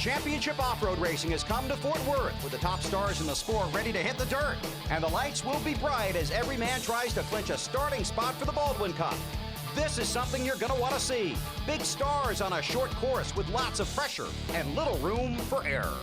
Championship off-road racing has come to Fort Worth with the top stars in the sport ready to hit the dirt. And the lights will be bright as every man tries to clinch a starting spot for the Baldwin Cup. This is something you're going to want to see. Big stars on a short course with lots of pressure and little room for error.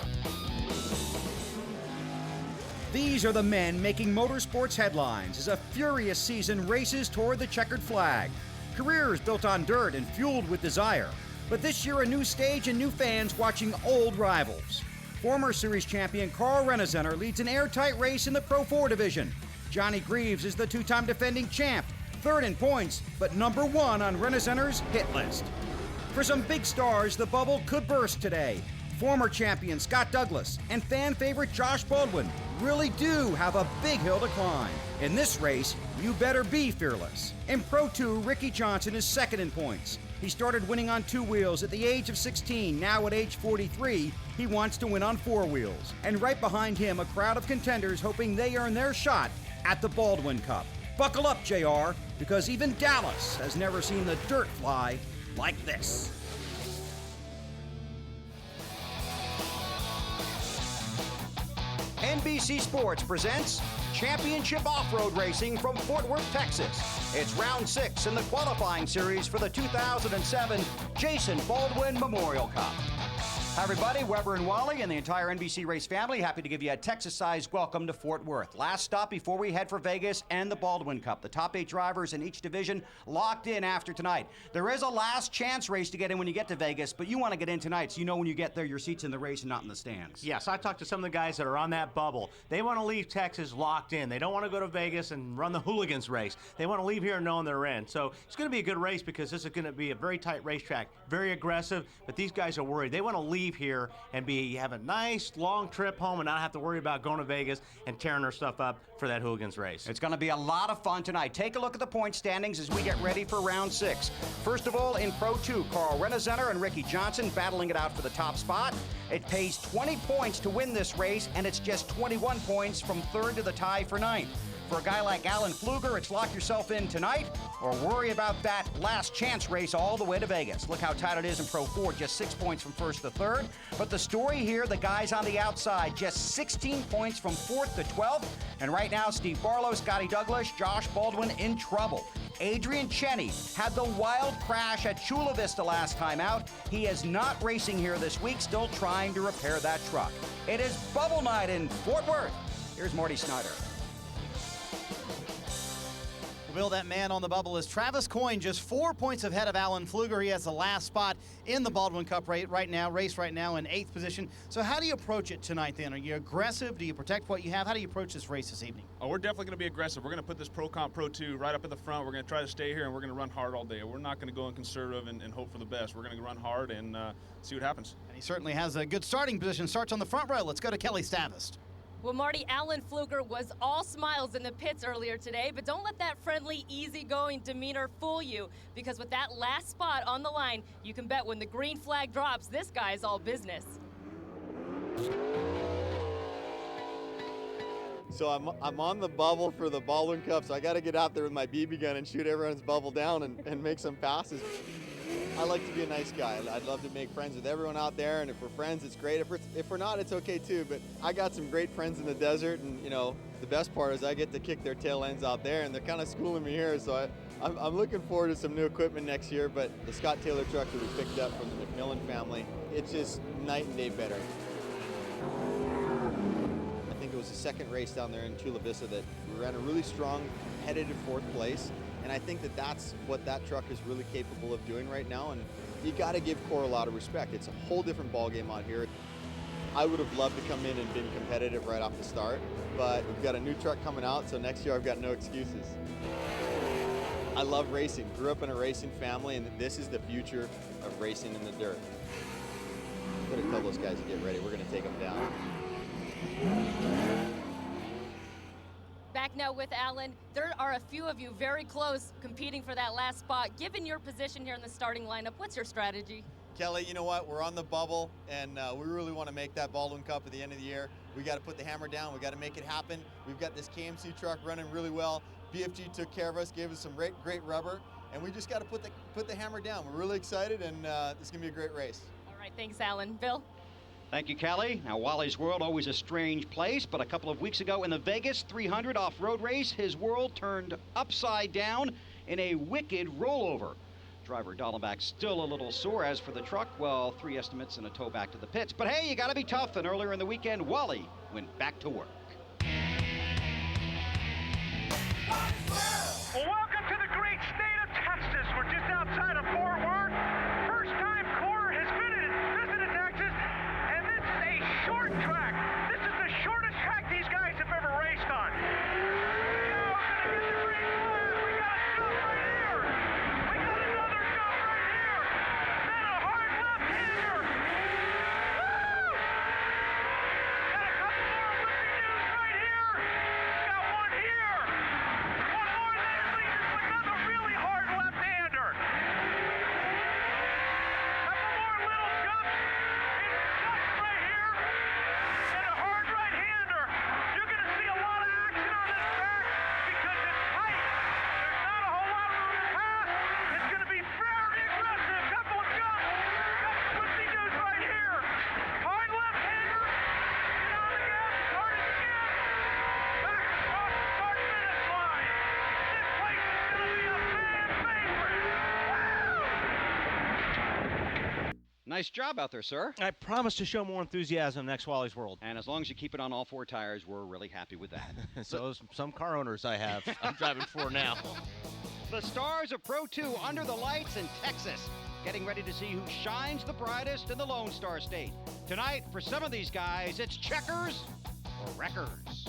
These are the men making motorsports headlines as a furious season races toward the checkered flag. Careers built on dirt and fueled with desire. But this year, a new stage and new fans watching old rivals. Former series champion CORR leads an airtight race in the Pro 4 division. Johnny Greaves is the two-time defending champ, third in points, but number one on Renacenter's hit list. For some big stars, the bubble could burst today. Former champion Scott Douglas and fan favorite Josh Baldwin really do have a big hill to climb. In this race, you better be fearless. In Pro 2, Ricky Johnson is second in points. He started winning on two wheels at the age of 16. Now at age 43, he wants to win on four wheels. And right behind him, a crowd of contenders hoping they earn their shot at the Baldwin Cup. Buckle up, JR, because even Dallas has never seen the dirt fly like this. NBC Sports presents Championship Off-Road Racing from Fort Worth, Texas. It's round 6 in the qualifying series for the 2007 Jason Baldwin Memorial Cup. Hi everybody, Weber and Wally and the entire NBC Race family, happy to give you a Texas-sized welcome to Fort Worth. Last stop before we head for Vegas and the Baldwin Cup. The top 8 drivers in each division locked in after tonight. There is a last chance race to get in when you get to Vegas, but you want to get in tonight so you know when you get there your seat's in the race and not in the stands. Yes, I talked to some of the guys that are on that bubble. They want to leave Texas locked in. They don't want to go to Vegas and run the hooligans race. They want to leave here knowing they're in. So it's going to be a good race because this is going to be a very tight racetrack, very aggressive, but these guys are worried. They want to leave here and have a nice long trip home and not have to worry about going to Vegas and tearing their stuff up for that hooligans race. It's going to be a lot of fun tonight. Take a look at the point standings as we get ready for round 6. First of all, in Pro 2, Carl Renacenter and Ricky Johnson battling it out for the top spot. It pays 20 points to win this race, and it's just 21 points from third to the tie for 9th. For a guy like Alan Pfluger, it's lock yourself in tonight or worry about that last chance race all the way to Vegas. Look how tight it is in Pro 4, just 6 points from first to third. But the story here, the guys on the outside, just 16 points from 4th to 12th. And right now, Steve Barlow, Scotty Douglas, Josh Baldwin in trouble. Adrian Cheney had the wild crash at Chula Vista last time out. He is not racing here this week, still trying to repair that truck. It is bubble night in Fort Worth. Here's Marty Snyder. Bill, that man on the bubble is Travis Coyne, just 4 points ahead of Alan Pfluger. He has the last spot in the Baldwin Cup race right now in 8th position. So how do you approach it tonight then? Are you aggressive? Do you protect what you have? How do you approach this race this evening? Oh, we're definitely going to be aggressive. We're going to put this Pro Comp Pro 2 right up at the front. We're going to try to stay here, and we're going to run hard all day. We're not going to go in conservative and hope for the best. We're going to run hard and see what happens. And he certainly has a good starting position. Starts on the front row. Let's go to Kelly Stavist. Well, Marty, Alan Pfluger was all smiles in the pits earlier today, but don't let that friendly, easygoing demeanor fool you, because with that last spot on the line, you can bet when the green flag drops, this guy's all business. So I'm on the bubble for the Baldwin Cup, so I got to get out there with my BB gun and shoot everyone's bubble down and make some passes. I like to be a nice guy. I'd love to make friends with everyone out there, and if we're friends, it's great. If we're not, it's okay too, but I got some great friends in the desert, and you know, the best part is I get to kick their tail ends out there, and they're kind of schooling me here, so I'm looking forward to some new equipment next year, but the Scott Taylor truck that we picked up from the McMillan family, it's just night and day better. I think it was the second race down there in Chula Vista that we ran a really strong, headed to 4th place. And I think that that's what that truck is really capable of doing right now. And you got to give CORR a lot of respect. It's a whole different ball game out here. I would have loved to come in and been competitive right off the start, but we've got a new truck coming out, so next year I've got no excuses. I love racing. Grew up in a racing family, and this is the future of racing in the dirt. I'm going to tell those guys to get ready. We're going to take them down. Back now with Alan. There are a few of you very close competing for that last spot. Given your position here in the starting lineup, what's your strategy? Kelly, you know what? We're on the bubble, and we really want to make that Baldwin Cup at the end of the year. We got to put the hammer down. We got to make it happen. We've got this KMC truck running really well. BFG took care of us, gave us some great rubber, and we just got to put the hammer down. We're really excited, and it's going to be a great race. All right, thanks, Alan. Bill? Thank you, Kelly. Now, Wally's World, always a strange place, but a couple of weeks ago in the Vegas 300 off-road race, his world turned upside down in a wicked rollover. Driver Dollenbach still a little sore. As for the truck, well, 3 estimates and a tow back to the pits. But hey, you gotta be tough, and earlier in the weekend, Wally went back to work. Well, welcome to the great state of Texas. We're just outside of Fort Worth. First time CORR has visited Texas, and this is a short track. This is the shortest track these guys have ever raced on. Now we're gonna get the green flag. We got a jump right here. We got another jump right here. Then a hard left-hander. Woo! Got a couple more whipping news right here. Got one here. One more there leads to another really hard left-hander. Couple more little jumps. It's just right here. And a hard right-hander. You're going to see a lot of action on this track because it's tight. There's not a whole lot of room to pass. It's going to be very aggressive. Couple of jumps. Couple whipping news right here. Hard left-hander. Get on the gas. Start it again. Back across the start-finish line. This place is going to be a fan favorite. Woo! Nice job out there, sir. I promise to show more enthusiasm next Wally's World. And as long as you keep it on all 4 tires, we're really happy with that. So some car owners I have. I'm driving 4 now. The stars of Pro 2 under the lights in Texas, getting ready to see who shines the brightest in the Lone Star State. Tonight, for some of these guys, it's checkers or wreckers.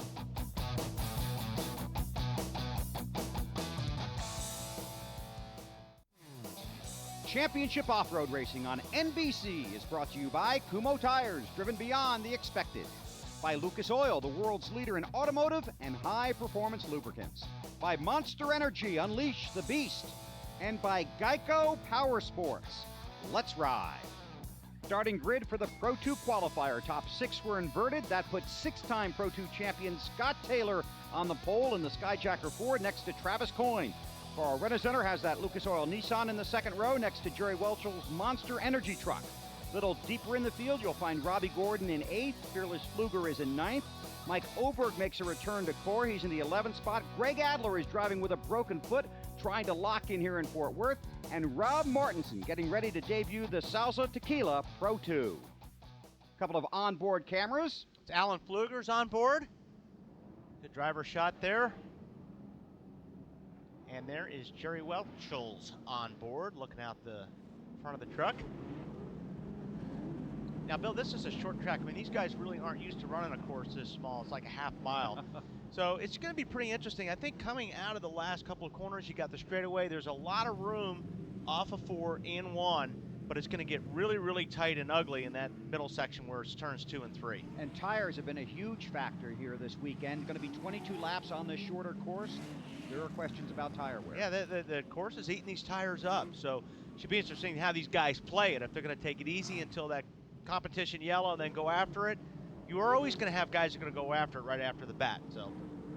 Championship Off-Road Racing on NBC is brought to you by Kumho Tires, driven beyond the expected. By Lucas Oil, the world's leader in automotive and high-performance lubricants. By Monster Energy, unleash the beast. And by Geico Power Sports. Let's ride. Starting grid for the Pro 2 qualifier. Top 6 were inverted. That put 6-time Pro 2 champion Scott Taylor on the pole in the Skyjacker 4 next to Travis Coyne. Our Rent-A-Center has that Lucas Oil Nissan in the second row next to Jerry Welch's Monster Energy truck. Little deeper in the field, you'll find Robbie Gordon in 8th. Fearless Pfluger is in 9th. Mike Oberg makes a return to CORR. He's in the 11th spot. Greg Adler is driving with a broken foot, trying to lock in here in Fort Worth. And Rob Martinson getting ready to debut the Salsa Tequila Pro 2. A couple of onboard cameras. It's Alan Pfluger's on board. Good driver shot there. And there is Jerry Welchels on board, looking out the front of the truck. Now, Bill, this is a short track. I mean, these guys really aren't used to running a course this small. It's like a half mile. So it's going to be pretty interesting. I think coming out of the last couple of corners, you got the straightaway. There's a lot of room off of 4 in 1, but it's going to get really, really tight and ugly in that middle section where it's turns 2 and 3. And tires have been a huge factor here this weekend. Going to be 22 laps on this shorter course. There are questions about tire wear. Yeah, the course is eating these tires up, so it should be interesting how these guys play it. If they're going to take it easy until that competition yellow and then go after it, you are always going to have guys that are going to go after it right after the bat. So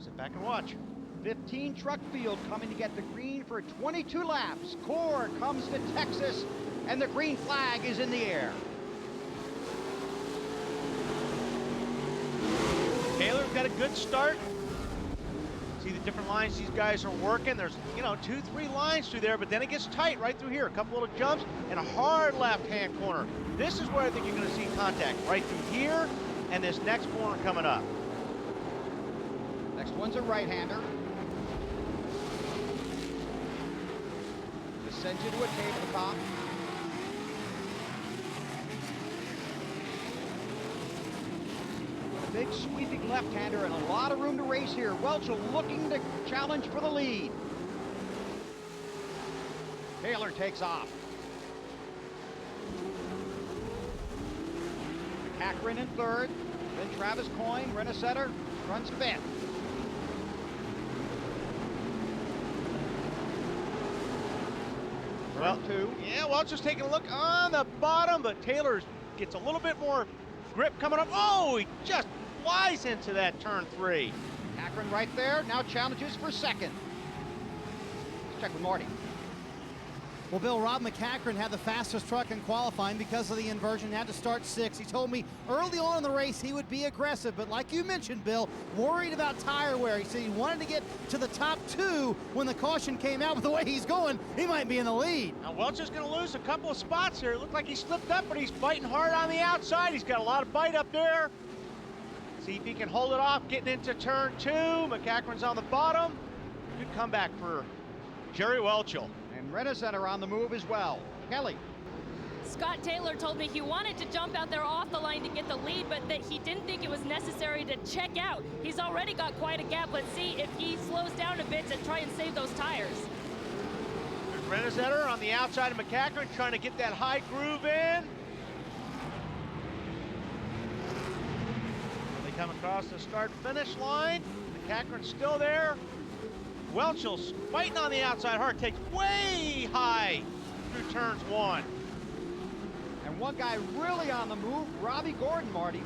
sit back and watch. 15 truck field coming to get the green for 22 laps. CORR comes to Texas, and the green flag is in the air. Taylor's got a good start. See the different lines these guys are working. There's, 2-3 lines through there, but then it gets tight right through here. A couple little jumps and a hard left-hand corner. This is where I think you're going to see contact, right through here and this next corner coming up. Next one's a right-hander. Sends you to a tabletop. A big sweeping left-hander and a lot of room to race here. Welchel looking to challenge for the lead. Taylor takes off. Cochran in 3rd. Then Travis Coyne, Rent-A-Center, runs 5th. Well, 2. Yeah, Welch's taking a look on the bottom, but Taylor gets a little bit more grip coming up. Oh, he just flies into that turn 3. Cochran right there, now challenges for 2nd. Let's check with Marty. Well, Bill, Rob McCachran had the fastest truck in qualifying because of the inversion, had to start 6th. He told me early on in the race he would be aggressive, but like you mentioned, Bill, worried about tire wear. He said he wanted to get to the top 2 when the caution came out, but the way he's going, he might be in the lead. Now, Welch is going to lose a couple of spots here. It looked like he slipped up, but he's fighting hard on the outside. He's got a lot of bite up there. See if he can hold it off, getting into turn 2. McCachran's on the bottom. Good comeback for Jerry Welchel. And Renner on the move as well. Kelly. Scott Taylor told me he wanted to jump out there off the line to get the lead, but that he didn't think it was necessary to check out. He's already got quite a gap. Let's see if he slows down a bit to try and save those tires. Renner on the outside of McCachran, trying to get that high groove in. They come across the start-finish line. McCachran's still there. Welchel's fighting on the outside hard, takes way high through turns 1. And one guy really on the move, Robbie Gordon, Marty.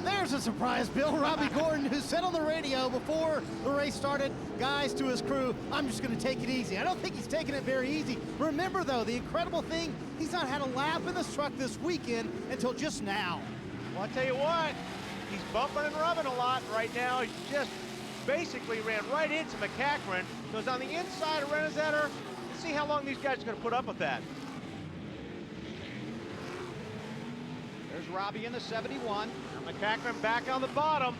There's a surprise, Bill. Robbie Gordon, who said on the radio before the race started, guys, to his crew, I'm just going to take it easy. I don't think he's taking it very easy. Remember, though, the incredible thing, he's not had a lap in this truck this weekend until just now. Well, I tell you what, he's bumping and rubbing a lot right now. He just basically ran right into McCachran. Goes on the inside of Rennezetter. Let's see how long these guys are going to put up with that. There's Robbie in the 71. Now McCachran back on the bottom.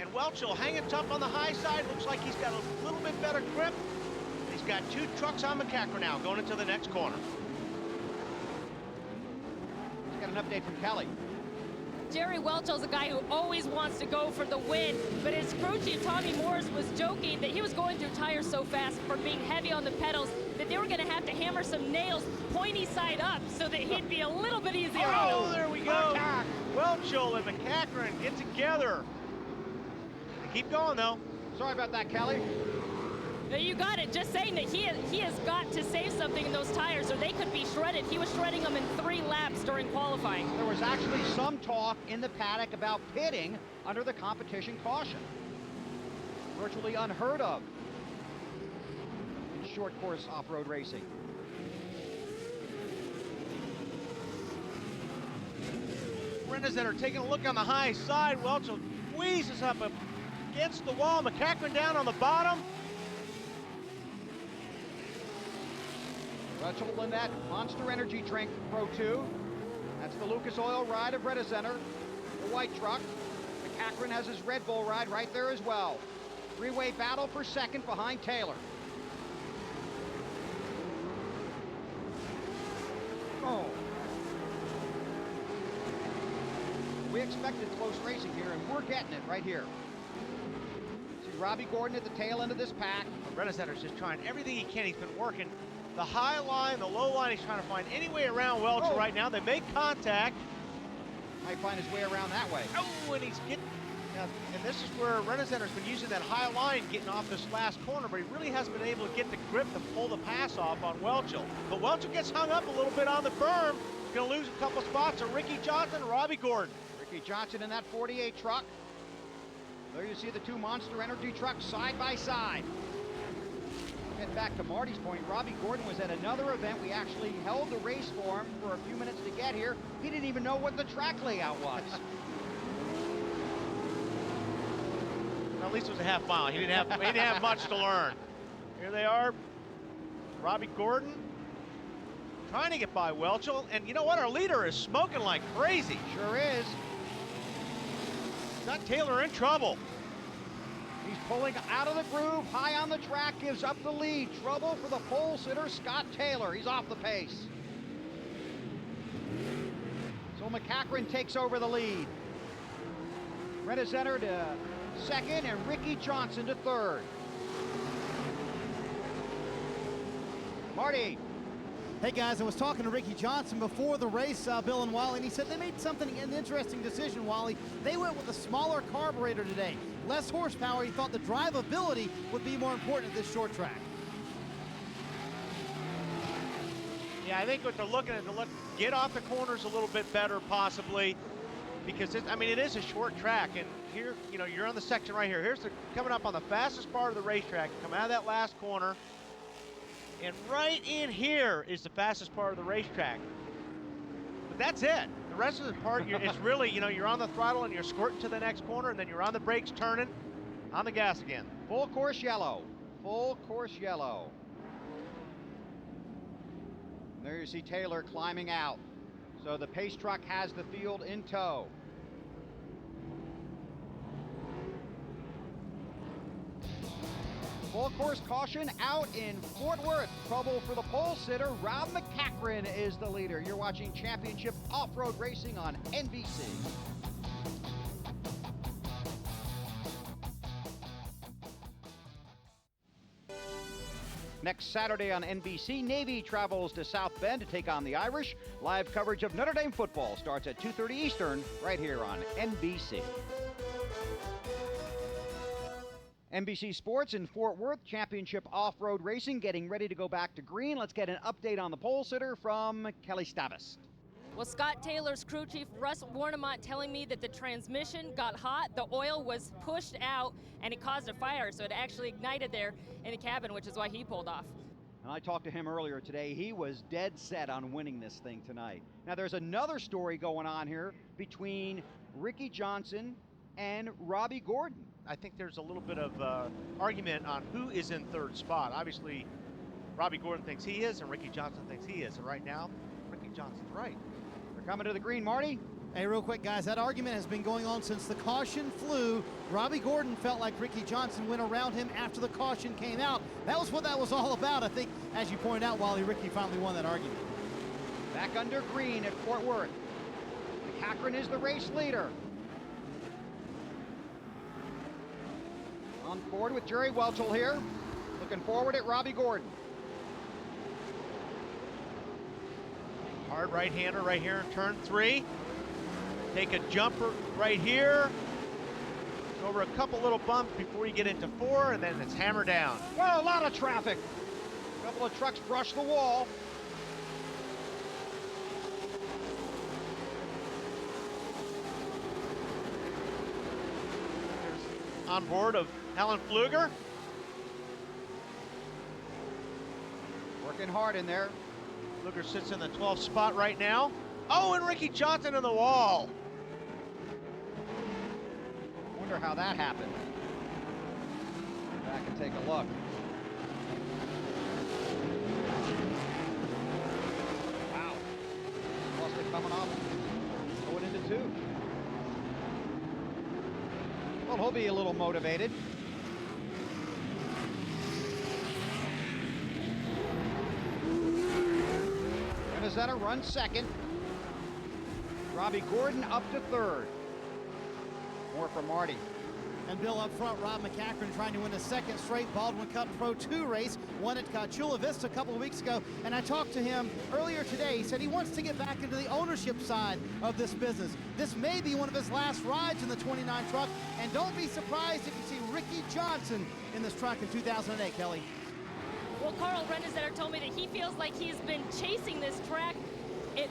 And Welchel hanging tough on the high side. Looks like he's got a little bit better grip. He's got 2 trucks on McCachran now, going into the next corner. Let's get an update from Kelly. Jerry Welchel's a guy who always wants to go for the win, but his crew chief Tommy Morris was joking that he was going through tires so fast from being heavy on the pedals that they were going to have to hammer some nails pointy side up so that he'd be a little bit easier. Oh, there we go. Welchel and McCachran get together. They keep going, though. Sorry about that, Kelly. You got it. Just saying that he has got to save something in those tires or they could be shredded. He was shredding them in 3 laps during qualifying. There was actually some talk in the paddock about pitting under the competition caution. Virtually unheard of in short course off-road racing. Rennezetter taking a look on the high side. Welchel squeezes up against the wall. McCachran down on the bottom. Welchel in that Monster Energy drink, Pro 2. That's the Lucas Oil ride of Rennezetter, the white truck. McCachran has his Red Bull ride right there as well. 3-way battle for second behind Taylor. Oh. We expected close racing here, and we're getting it right here. See Robbie Gordon at the tail end of this pack. Rennezetter's just trying everything he can. He's been working the high line, the low line. He's trying to find any way around Welchel right now. They make contact. Might find his way around that way. Oh, and he's getting, and this is where Rennezetter's been using that high line, getting off this last corner, but he really hasn't been able to get the grip to pull the pass off on Welchel. But Welchel gets hung up a little bit on the berm. He's going to lose a couple spots to Ricky Johnson and Robbie Gordon. Ricky Johnson in that 48 truck. There you see the 2 Monster Energy trucks side by side. Getting back to Marty's point, Robbie Gordon was at another event. We actually held the race for him for a few minutes to get here. He didn't even know what the track layout was. Well, at least it was a half mile. He didn't have much to learn. Here they are, Robbie Gordon trying to get by Welchel, and you know what? Our leader is smoking like crazy. Sure is. Got Taylor in trouble. He's pulling out of the groove, high on the track, gives up the lead. Trouble for the pole sitter, Scott Taylor. He's off the pace. So McCachran takes over the lead. Rennezetter to second and Ricky Johnson to third. Marty. Hey guys, I was talking to Ricky Johnson before the race, Bill and Wally, and he said they made an interesting decision, Wally. They went with a smaller carburetor today. Less horsepower. He thought the drivability would be more important at this short track. Yeah, I think what they're looking at, get off the corners a little bit better, possibly. because I mean, it is a short track, and here, you know, you're on the section right here. Here's coming up on the fastest part of the racetrack. Come out of that last corner, and right in here is the fastest part of the racetrack. But that's it. The rest of the part, it's really, you know, you're on the throttle and you're squirting to the next corner, and then you're on the brakes, turning, on the gas again. Full course yellow. Full course yellow. There you see Taylor climbing out. So the pace truck has the field in tow. Full course caution out in Fort Worth. Trouble for the pole sitter. Rob McCachran is the leader. You're watching Championship Off-Road Racing on NBC. Next Saturday on NBC, Navy travels to South Bend to take on the Irish. Live coverage of Notre Dame football starts at 2:30 Eastern right here on NBC. NBC Sports in Fort Worth, Championship Off-Road Racing getting ready to go back to green. Let's get an update on the pole sitter from Kelly Stavis. Well, Scott Taylor's crew chief, Russ Warnemont, telling me that the transmission got hot, the oil was pushed out, and it caused a fire, so it actually ignited there in the cabin, which is why he pulled off. And I talked to him earlier today. He was dead set on winning this thing tonight. Now, there's another story going on here between Ricky Johnson and Robbie Gordon. I think there's a little bit of argument on who is in third spot. Obviously, Robbie Gordon thinks he is, and Ricky Johnson thinks he is. And right now, Ricky Johnson's right. They're coming to the green, Marty. Hey, real quick, guys, that argument has been going on since the caution flew. Robbie Gordon felt like Ricky Johnson went around him after the caution came out. That was what that was all about. I think, as you pointed out, Wally, Ricky finally won that argument. Back under green at Fort Worth. McCachran is the race leader. On board with Jerry Welchel here. Looking forward at Robbie Gordon. Hard right-hander right here in turn 3. Take a jumper right here. Over a couple little bumps before you get into 4, and then it's hammer down. Well, a lot of traffic. A couple of trucks brush the wall. On board of Alan Pfluger. Working hard in there. Pfluger sits in the 12th spot right now. Oh, and Ricky Johnson in the wall. Wonder how that happened. Go back and take a look. Wow. Must have coming off. Going into 2. Well, he'll be a little motivated. Renizetta runs second. Robbie Gordon up to 3rd. More from Marty. And Bill up front, Rob McCachran trying to win the 2nd straight Baldwin Cup Pro 2 race. Won at Chula Vista a couple of weeks ago. And I talked to him earlier today. He said he wants to get back into the ownership side of this business. This may be one of his last rides in the 29 truck. And don't be surprised if you see Ricky Johnson in this truck in 2008, Kelly. Well, Carl Rennezetter told me that he feels like he's been chasing this track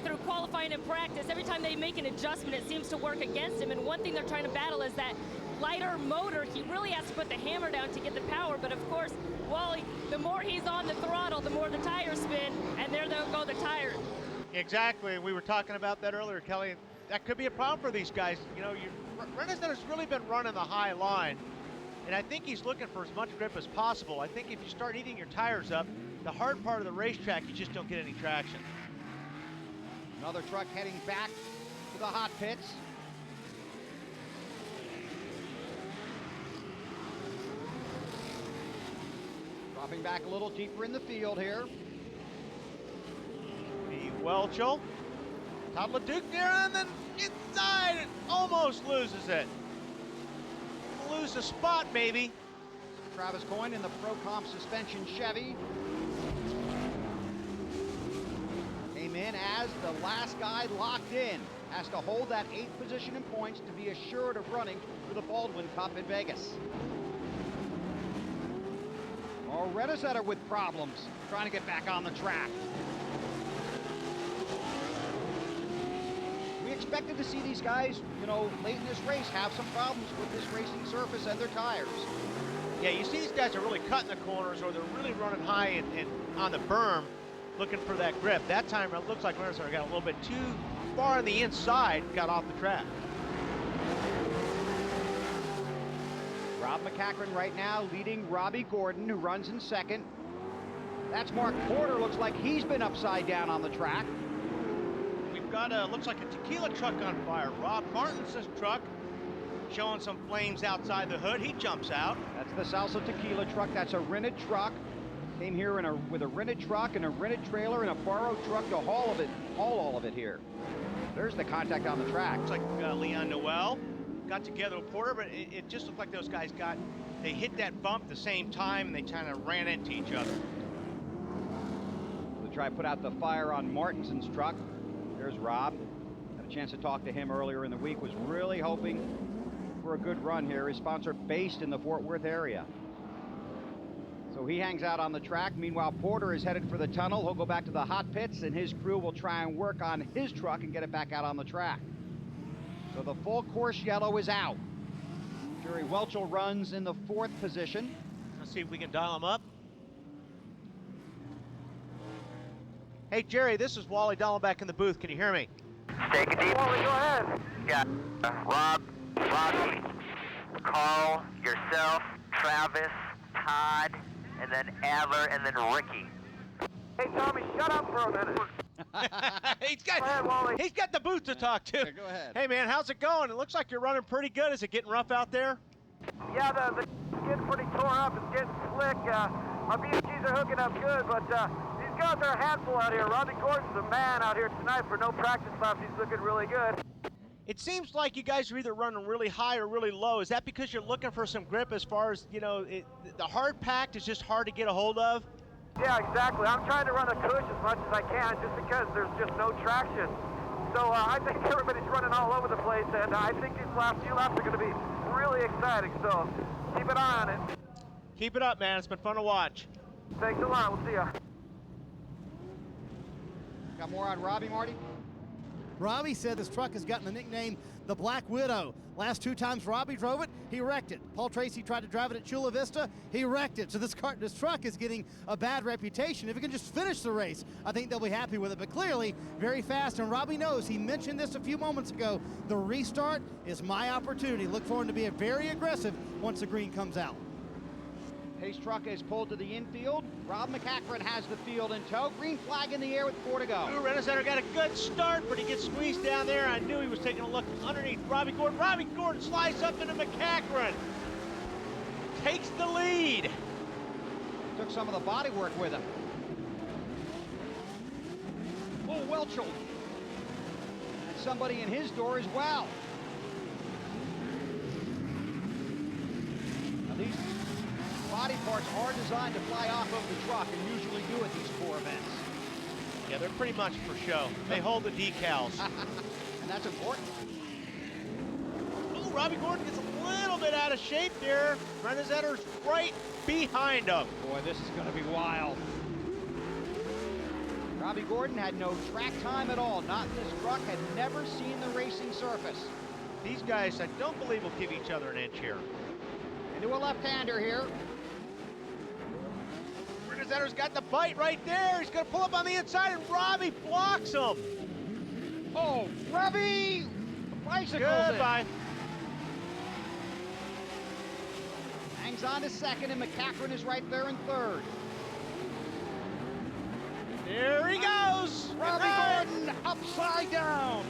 through qualifying and practice. Every time they make an adjustment, it seems to work against him. And one thing they're trying to battle is that lighter motor. He really has to put the hammer down to get the power. But of course, Wally, the more he's on the throttle, the more the tires spin, and there they'll go the tires. Exactly. We were talking about that earlier, Kelly. That could be a problem for these guys. You know, Rennezetter's really been running the high line, and I think he's looking for as much grip as possible. I think if you start eating your tires up, the hard part of the racetrack, you just don't get any traction. Another truck heading back to the hot pits. Dropping back a little deeper in the field here. The Welchel. Todd LeDuc there, and then inside, it almost loses it. Lose a spot, maybe. Travis Coyne in the Pro Comp suspension Chevy. Came in as the last guy locked in. Has to hold that 8th position in points to be assured of running for the Baldwin Cup in Vegas. Oh, Rennezetter with problems, trying to get back on the track. We expected to see these guys, you know, late in this race have some problems with this racing surface and their tires. Yeah, you see these guys are really cutting the corners, or they're really running high and on the berm, looking for that grip. That time it looks like runners got a little bit too far on the inside, got off the track. Rob McCachran right now leading Robbie Gordon, who runs in second. That's Mark Porter. Looks like he's been upside down on the track. We've got looks like a tequila truck on fire. Rob Martin's truck showing some flames outside the hood. He jumps out. That's the Salsa Tequila truck. That's a rented truck. Came here with a rented truck and a rented trailer and a borrowed truck to haul all of it here. There's the contact on the track. Looks like Leon Noel got together with Porter, but it just looked like those guys they hit that bump at the same time and they kind of ran into each other. To try to put out the fire on Martinson's truck. There's Rob. Had a chance to talk to him earlier in the week. Was really hoping for a good run here. His sponsor based in the Fort Worth area. So he hangs out on the track. Meanwhile, Porter is headed for the tunnel. He'll go back to the hot pits, and his crew will try and work on his truck and get it back out on the track. So the full course yellow is out. Jerry Welchel runs in the 4th position. Let's see if we can dial him up. Hey, Jerry, this is Wally Dahlem back in the booth. Can you hear me? Take it deep. Wally, go ahead. Yeah. Rob, Robbie, Carl, yourself, Travis, Todd, and then Adler, and then Ricky. Hey, Tommy, shut up for a minute. Go ahead, Wally. He's got the booth to talk to. Yeah, go ahead. Hey, man, how's it going? It looks like you're running pretty good. Is it getting rough out there? Yeah, the getting pretty tore up. It's getting slick. My BFGs are hooking up good, but these guys are a handful out here. Robbie Gordon's the man out here tonight for no practice laps. He's looking really good. It seems like you guys are either running really high or really low. Is that because you're looking for some grip as far as, you know, the hard packed is just hard to get a hold of? Yeah, exactly. I'm trying to run a cush as much as I can just because there's just no traction. So I think everybody's running all over the place, and I think these last few laps are going to be really exciting. So keep an eye on it. Keep it up, man. It's been fun to watch. Thanks a lot. We'll see ya. Got more on Robbie, Marty? Robbie said this truck has gotten the nickname the Black Widow. Last 2 times Robbie drove it, he wrecked it. Paul Tracy tried to drive it at Chula Vista, he wrecked it. So this truck is getting a bad reputation. If it can just finish the race, I think they'll be happy with it. But clearly, very fast, and Robbie knows, he mentioned this a few moments ago, the restart is my opportunity. Look for him to be very aggressive once the green comes out. Pace truck is pulled to the infield. Rob McCachran has the field in tow. Green flag in the air with 4 to go. Ooh, Renazander got a good start, but he gets squeezed down there. I knew he was taking a look underneath Robbie Gordon. Robbie Gordon slides up into McCachran. Takes the lead. Took some of the body work with him. Oh, Welchel. And somebody in his door as well. Now these body parts are designed to fly off of the truck and usually do at these CORR events. Yeah, they're pretty much for show. They hold the decals. And that's important. Ooh, Robbie Gordon gets a little bit out of shape there. Renazander's right behind him. Boy, this is going to be wild. Robbie Gordon had no track time at all. Not in this truck, had never seen the racing surface. These guys, I don't believe, will give each other an inch here. Into a left-hander here. Renazander's got the bite right there. He's going to pull up on the inside, and Robbie blocks him. Oh, Robbie! Bicycles Goodbye. Hangs on to second, and McCachran is right there in third. There he goes. Robbie Gordon upside down.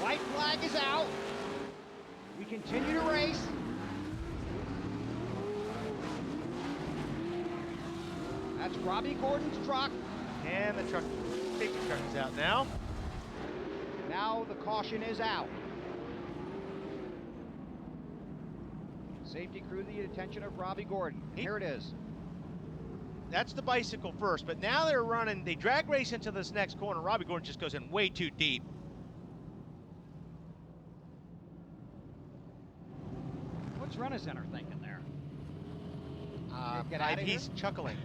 White flag is out. We continue to race. That's Robbie Gordon's truck. And the truck, safety truck is out now. Now the caution is out. Safety crew to the attention of Robbie Gordon. Here it is. That's the bicycle first, but now they're running, they drag race into this next corner. Robbie Gordon just goes in way too deep. What's Renazander thinking there? Get I- out of he's here? chuckling.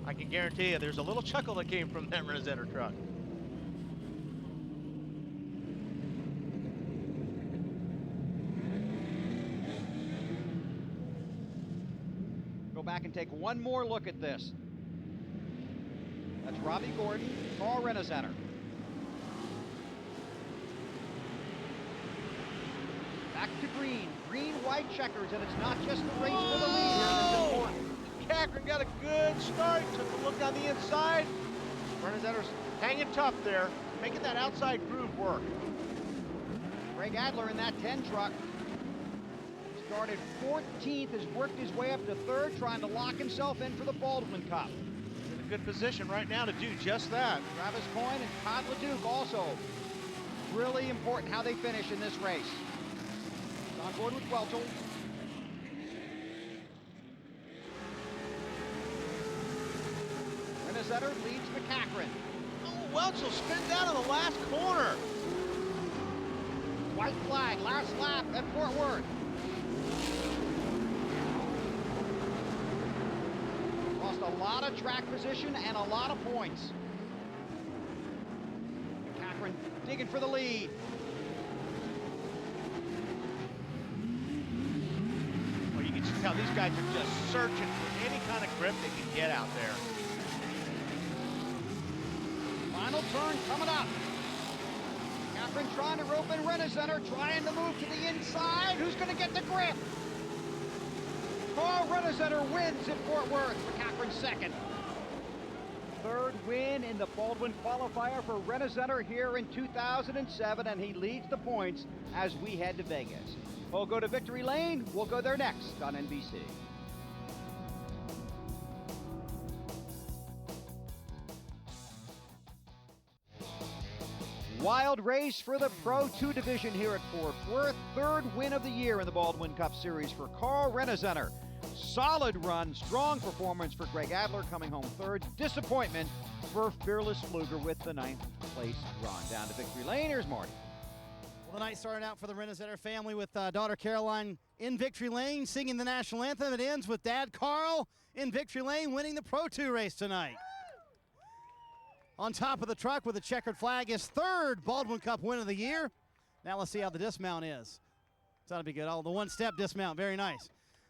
I can guarantee you there's a little chuckle that came from that Renazetter truck. Go back and take one more look at this. That's Robbie Gordon, CORR Renazetter. Back to green, green-white checkers, and it's not just the race for the lead here that's important. Cochran got a good start, took a look on the inside. Renazetter's hanging tough there, making that outside groove work. Greg Adler in that 10 truck started 14th, has worked his way up to 3rd, trying to lock himself in for the Baldwin Cup. In a good position right now to do just that. Travis Coyne and Todd LeDuc also really important how they finish in this race. On board with Welchel. Renazetter leads McCachran. Oh, Welchel spins out of the last corner. White flag, last lap at Fort Worth. Lost a lot of track position and a lot of points. McCachran digging for the lead. Well, you can just tell these guys are just searching for any kind of grip they can get out there. Final turn coming up. Catherine trying to rope in Renazetter, trying to move to the inside. Who's going to get the grip? CORR Renazetter wins at Fort Worth. McCachran second. 3rd win in the Baldwin qualifier for Renazetter here in 2007, and he leads the points as we head to Vegas. We'll go to Victory Lane. We'll go there next on NBC. Wild race for the Pro 2 division here at Fort Worth. 3rd win of the year in the Baldwin Cup Series for CORR Renazetter. Solid run, strong performance for Greg Adler coming home 3rd. Disappointment for Fearless Pfluger with the 9th place run. Down to Victory Lane, here's Marty. Well, the night started out for the Renazetter family with daughter Caroline in Victory Lane singing the national anthem. It ends with Dad Carl in Victory Lane winning the Pro 2 race tonight. On top of the truck with a checkered flag, his 3rd Baldwin Cup win of the year. Now let's see how the dismount is. That'll be good. Oh, the one-step dismount, very nice.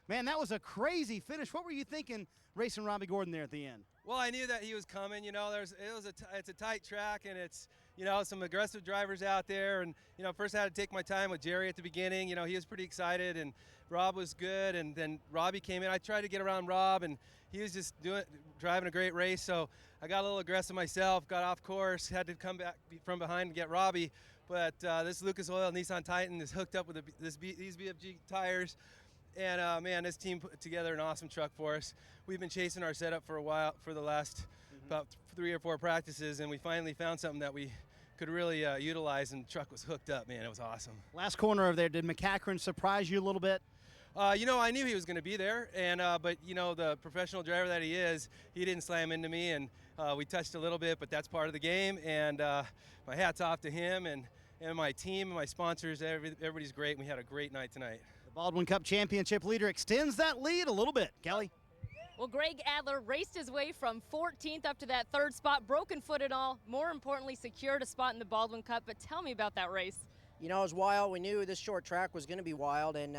Man, that was a crazy finish. What were you thinking racing Robbie Gordon there at the end? Well, I knew that he was coming. You know, it's a tight track, and it's, you know, some aggressive drivers out there. And, you know, first I had to take my time with Jerry at the beginning. You know, he was pretty excited, and Rob was good. And then Robbie came in. I tried to get around Rob, and he was just driving a great race. So I got a little aggressive myself, got off course, had to come back from behind and get Robbie. But this Lucas Oil Nissan Titan is hooked up with these BFG tires. And man, this team put together an awesome truck for us. We've been chasing our setup for a while, for the last about 3 or 4 practices, and we finally found something that we could really utilize, and the truck was hooked up, man. It was awesome. Last corner over there, did McCachran surprise you a little bit? You know, I knew he was going to be there, and but, you know, the professional driver that he is, he didn't slam into me, and we touched a little bit, but that's part of the game, and my hat's off to him and my team and my sponsors. Everybody's great, and we had a great night tonight. Baldwin Cup Championship leader extends that lead a little bit. Kelly? Well, Greg Adler raced his way from 14th up to that 3rd spot, broken foot and all. More importantly, secured a spot in the Baldwin Cup. But tell me about that race. You know, it was wild. We knew this short track was going to be wild, and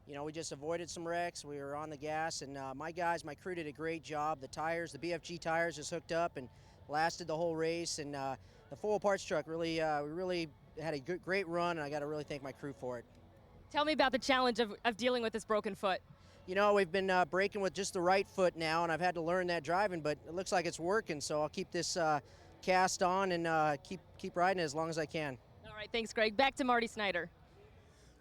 you know, we just avoided some wrecks. We were on the gas, and my crew did a great job. The tires, the BFG tires, just hooked up and lasted the whole race. And the full parts truck really, we really had a great run, and I got to really thank my crew for it. Tell me about the challenge of dealing with this broken foot. You know, we've been braking with just the right foot now, and I've had to learn that driving, but it looks like it's working, so I'll keep this cast on and keep riding it as long as I can. All right, thanks, Greg. Back to Marty Snyder.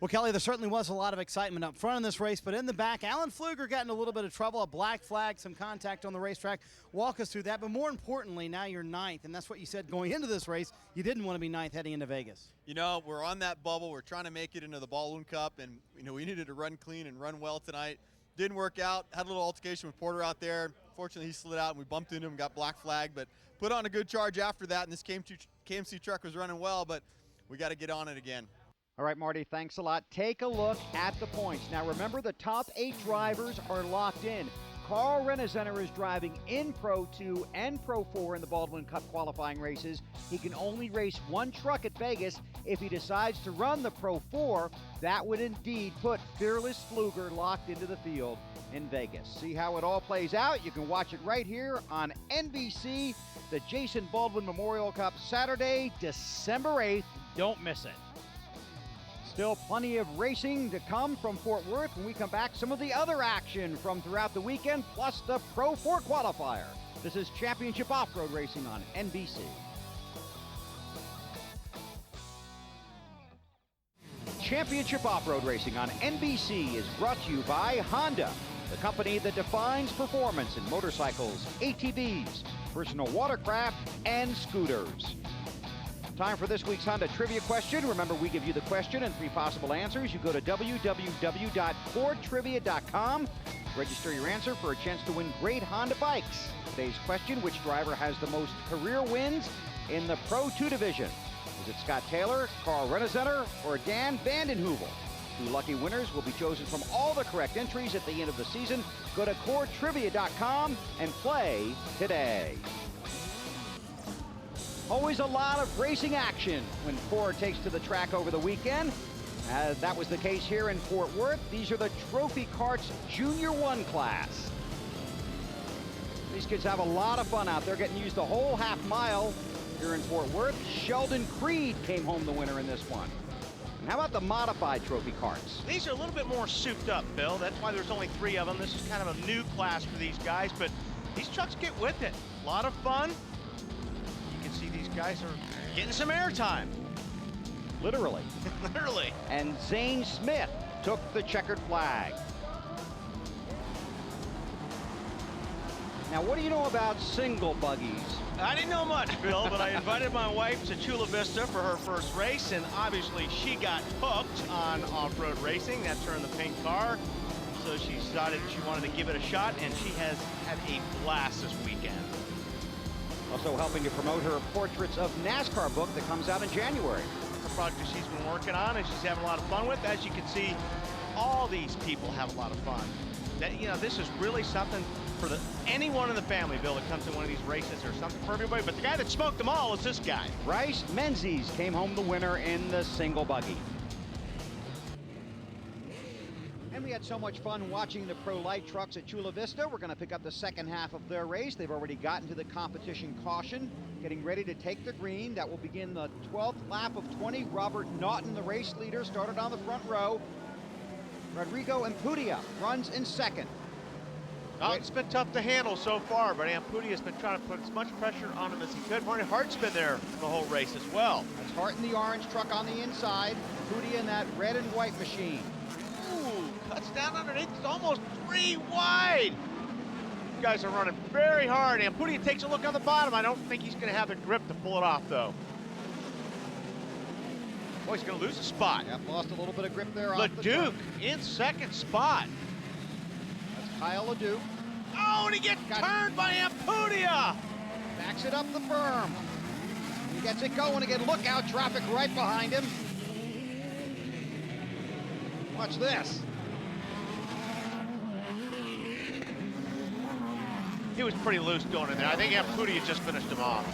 Well, Kelly, there certainly was a lot of excitement up front in this race, but in the back, Alan Pfluger got in a little bit of trouble, a black flag, some contact on the racetrack. Walk us through that, but more importantly, now you're 9th, and that's what you said going into this race. You didn't want to be 9th heading into Vegas. You know, we're on that bubble. We're trying to make it into the Baldwin Cup, and, you know, we needed to run clean and run well tonight. Didn't work out. Had a little altercation with Porter out there. Fortunately, he slid out, and we bumped into him, got black flag, but put on a good charge after that, and this KMC truck was running well, but we got to get on it again. All right, Marty, thanks a lot. Take a look at the points. Now, remember, the top 8 drivers are locked in. Carl Rennezener is driving in Pro 2 and Pro 4 in the Baldwin Cup qualifying races. He can only race one truck at Vegas. If he decides to run the Pro 4, that would indeed put Fearless Pfluger locked into the field in Vegas. See how it all plays out? You can watch it right here on NBC, the Jason Baldwin Memorial Cup, Saturday, December 8th. Don't miss it. Still plenty of racing to come from Fort Worth. When we come back, some of the other action from throughout the weekend, plus the Pro 4 qualifier. This is Championship Off-Road Racing on NBC. Championship Off-Road Racing on NBC is brought to you by Honda, the company that defines performance in motorcycles, ATVs, personal watercraft, and scooters. Time for this week's Honda trivia question. Remember, we give you the question and 3 possible answers. You go to www.cortrivia.com. Register your answer for a chance to win great Honda bikes. Today's question: which driver has the most career wins in the Pro 2 division? Is it Scott Taylor, Carl Rennezener, or Dan Vandenheuvel? 2 lucky winners will be chosen from all the correct entries at the end of the season. Go to cortrivia.com and play today. Always a lot of racing action when CORR takes to the track over the weekend. That was the case here in Fort Worth. These are the Trophy Karts Junior 1 class. These kids have a lot of fun out there, getting used the whole half mile here in Fort Worth. Sheldon Creed came home the winner in this one. And how about the modified Trophy Karts? These are a little bit more souped up, Bill. That's why there's only 3 of them. This is kind of a new class for these guys, but these trucks get with it. A lot of fun. See, these guys are getting some airtime. Literally. Literally. And Zane Smith took the checkered flag. Now, what do you know about single buggies? I didn't know much, Bill, but I invited my wife to Chula Vista for her first race, and obviously she got hooked on off-road racing. That's her in the pink car. So she decided she wanted to give it a shot, and she has had a blast this weekend. Also helping to promote her Portraits of NASCAR book that comes out in January. It's a project she's been working on and she's having a lot of fun with. As you can see, all these people have a lot of fun. That, you know, this is really something for anyone in the family, Bill, that comes to one of these races. There's something for everybody, but the guy that smoked them all is this guy. Bryce Menzies came home the winner in the single buggy. And we had so much fun watching the Pro Lite trucks at Chula Vista. We're going to pick up the second half of their race. They've already gotten to the competition caution, getting ready to take the green. That will begin the 12th lap of 20. Robert Naughton, the race leader, started on the front row. Rodrigo Ampudia runs in second. Naughton's been tough to handle so far, but Ampudia's been trying to put as much pressure on him as he could. Marty Hart's been there the whole race as well. That's Hart in the orange truck on the inside. Ampudia in that red and white machine. Cuts down underneath, it's almost 3 wide. These guys are running very hard. Ampudia takes a look on the bottom. I don't think he's gonna have the grip to pull it off though. Boy, he's gonna lose a spot. Yep, lost a little bit of grip there. LeDuc in second spot. That's Kyle LeDuc. Oh, and he gets turned by Ampudia. Backs it up the berm. He gets it going again. Look out, traffic right behind him. Watch this. He was pretty loose going in there. I think Ampudia just finished him off.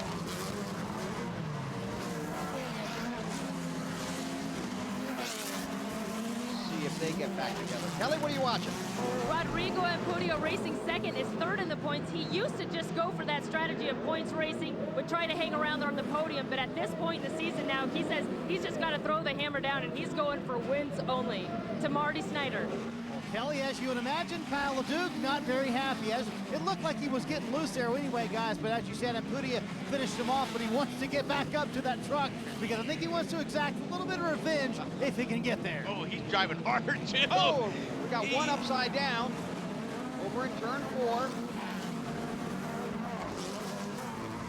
See if they get back together. Kelly, what are you watching? Rodrigo Ampudia racing second is third in the points. He used to just go for that strategy of points racing, would try to hang around on the podium, but at this point in the season now, he says he's just got to throw the hammer down and he's going for wins only. To Marty Snyder. Kelly, as you would imagine, Kyle LeDuc not very happy. It looked like he was getting loose there anyway, guys, but as you said, Ampudia finished him off, but he wants to get back up to that truck because I think he wants to exact a little bit of revenge if he can get there. Oh, he's driving hard, too. Oh, we got one upside down over in turn 4.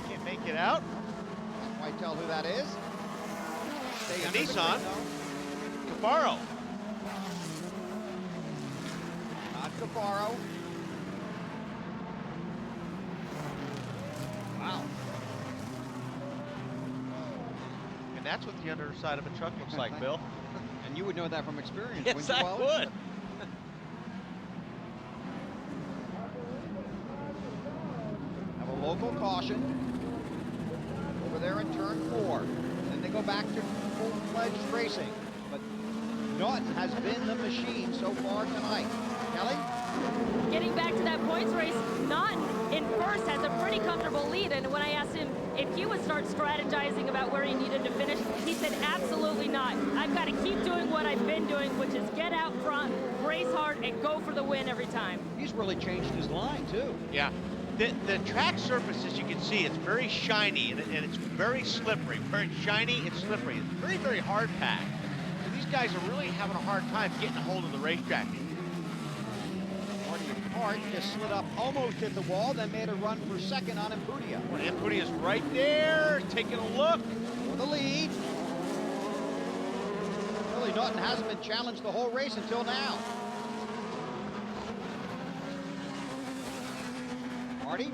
Can't make it out. Can't quite tell who that is. Stay the Nissan. Cafaro. Cafaro. Wow. And that's what the underside of a truck looks like, Bill. And you would know that from experience. Yes, I would. local caution over there in turn 4. Then they go back to full-fledged racing. But Naughton has been the machine so far tonight. Kelly? Getting back to that points race, Naughton in first has a pretty comfortable lead, and when I asked him if he would start strategizing about where he needed to finish, he said absolutely not. I've got to keep doing what I've been doing, which is get out front, race hard, and go for the win every time. He's really changed his line, too. Yeah. The track surface, as you can see, it's very shiny and it's very slippery. Very shiny and slippery. It's very, very hard packed. So these guys are really having a hard time getting a hold of the racetrack. Marty Hart just slid up, almost hit the wall, then made a run for second on Impudia. Impudia's right there, taking a look. For the lead. Really, Naughton hasn't been challenged the whole race until now. Marty?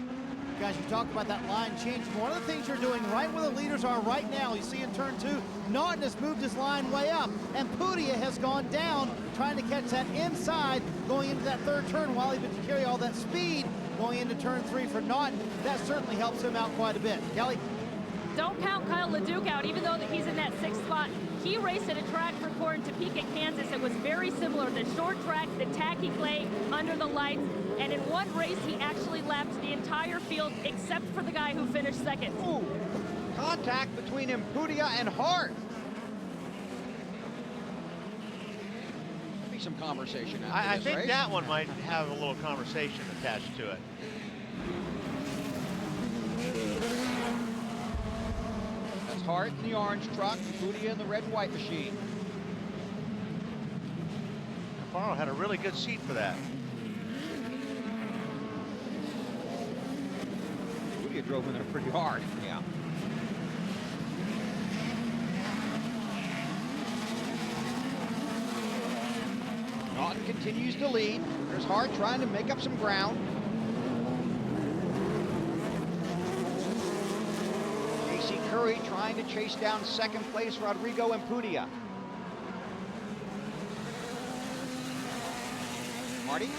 Guys, you talked about that line change. One of the things you're doing right where the leaders are right now, you see in turn 2, Naughton has moved his line way up, and Impudia has gone down, trying to catch that inside going into that third turn while he would carry all that speed going into turn 3 for Naughton. That certainly helps him out quite a bit. Kelly? Don't count Kyle LeDuc out, even though he's in that 6th spot. He raced at a track for CORR in Topeka, Kansas. It was very similar. The short track, the tacky clay, under the lights. And in one race, he actually lapped the entire field except for the guy who finished second. Ooh, contact between Impudia and Hart. Maybe some conversation after I this think race. that one might have a little conversation attached to it. That's Hart in the orange truck, Impudia in the red and white machine. Navarro had a really good seat for that. Impudia drove in there pretty hard. Yeah. Naughton continues to lead. There's Hart trying to make up some ground. Casey Curry trying to chase down second place Rodrigo Impudia. Marty?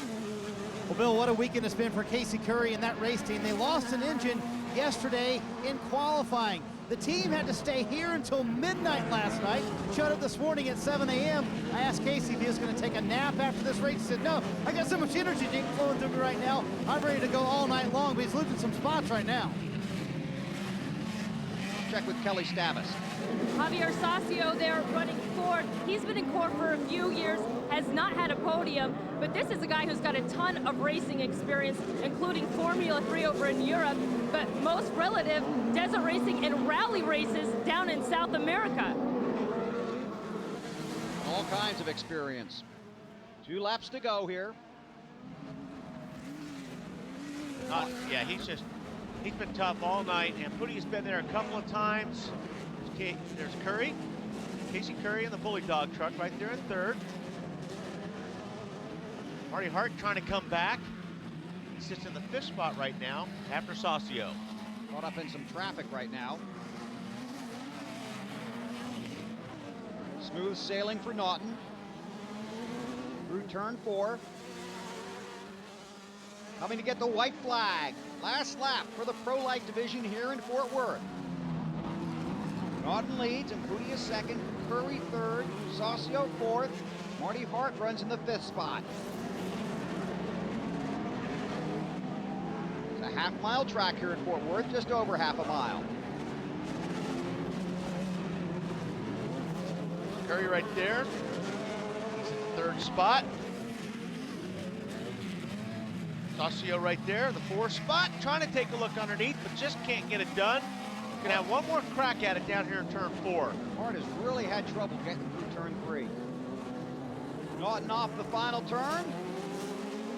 Well, Bill, what a weekend it's been for Casey Curry and that race team. They lost an engine yesterday in qualifying. The team had to stay here until midnight last night. Showed up this morning at 7 a.m. I asked Casey if he was going to take a nap after this race. He said, no, I got so much energy flowing through me right now. I'm ready to go all night long, but he's losing some spots right now. Check with Kelly Stavis. Javier Saucio there running CORR. He's been in CORR for a few years, has not had a podium, but this is a guy who's got a ton of racing experience, including Formula 3 over in Europe, but most relative, desert racing and rally races down in South America. All kinds of experience. 2 laps to go here. Yeah, he's been tough all night, and Pudia's been there a couple of times. There's Curry, Casey Curry in the Bully Dog truck right there in third. Marty Hart trying to come back. He sits in the 5th spot right now after Saucio. Caught up in some traffic right now. Smooth sailing for Naughton. Through turn 4. Coming to get the white flag. Last lap for the Pro Lite division here in Fort Worth. Naughton leads, Impudia second, Curry third, Saucio fourth. Marty Hart runs in the 5th spot. It's a half-mile track here in Fort Worth, just over half a mile. Curry right there. He's in the 3rd spot. Saucio right there, the 4th spot. Trying to take a look underneath, but just can't get it done. Gonna have one more crack at it down here in turn 4. Hart has really had trouble getting through turn 3. Naughton off the final turn.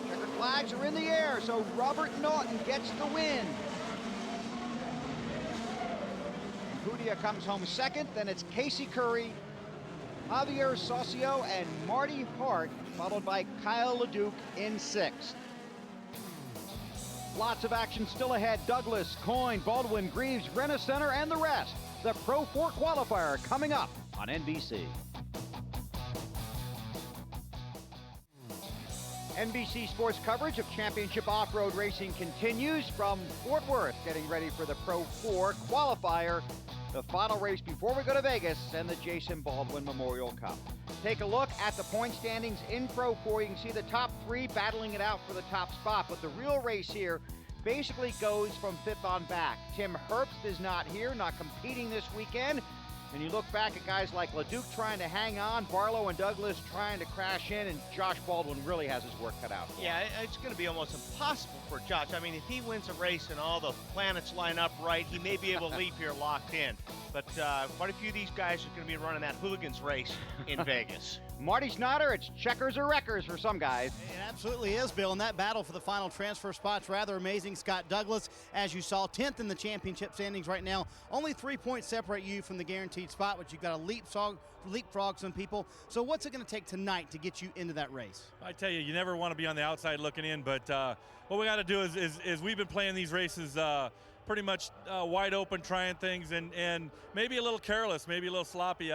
Checkered flags are in the air, so Robert Naughton gets the win. Impudia comes home second, then it's Casey Curry, Javier Saucio, and Marty Hart, followed by Kyle LeDuc in 6th. Lots of action still ahead. Douglas, Coyne, Baldwin, Greaves, Renner Center, and the rest. The Pro 4 qualifier coming up on NBC. NBC Sports coverage of championship off-road racing continues from Fort Worth, getting ready for the Pro 4 qualifier, the final race before we go to Vegas and the Jason Baldwin Memorial Cup. Take a look at the point standings in Pro 4. You can see the top 3 battling it out for the top spot, but the real race here basically goes from 5th on back. Tim Herbst is not here, not competing this weekend. And you look back at guys like LeDuc trying to hang on, Barlow and Douglas trying to crash in, and Josh Baldwin really has his work cut out for him. Yeah, it's going to be almost impossible for Josh. I mean, if he wins a race and all the planets line up right, he may be able to leave here locked in. But quite a few of these guys are going to be running that hooligans race in Vegas. Marty Snyder, it's checkers or wreckers for some guys. It absolutely is, Bill, and that battle for the final transfer spot's rather amazing. Scott Douglas, as you saw, 10th in the championship standings right now. Only 3 points separate you from the guaranteed spot, but you've got to leapfrog some people. So what's it going to take tonight to get you into that race? I tell you, you never want to be on the outside looking in, but what we got to do is we've been playing these races pretty much wide open, trying things, and maybe a little careless, maybe a little sloppy,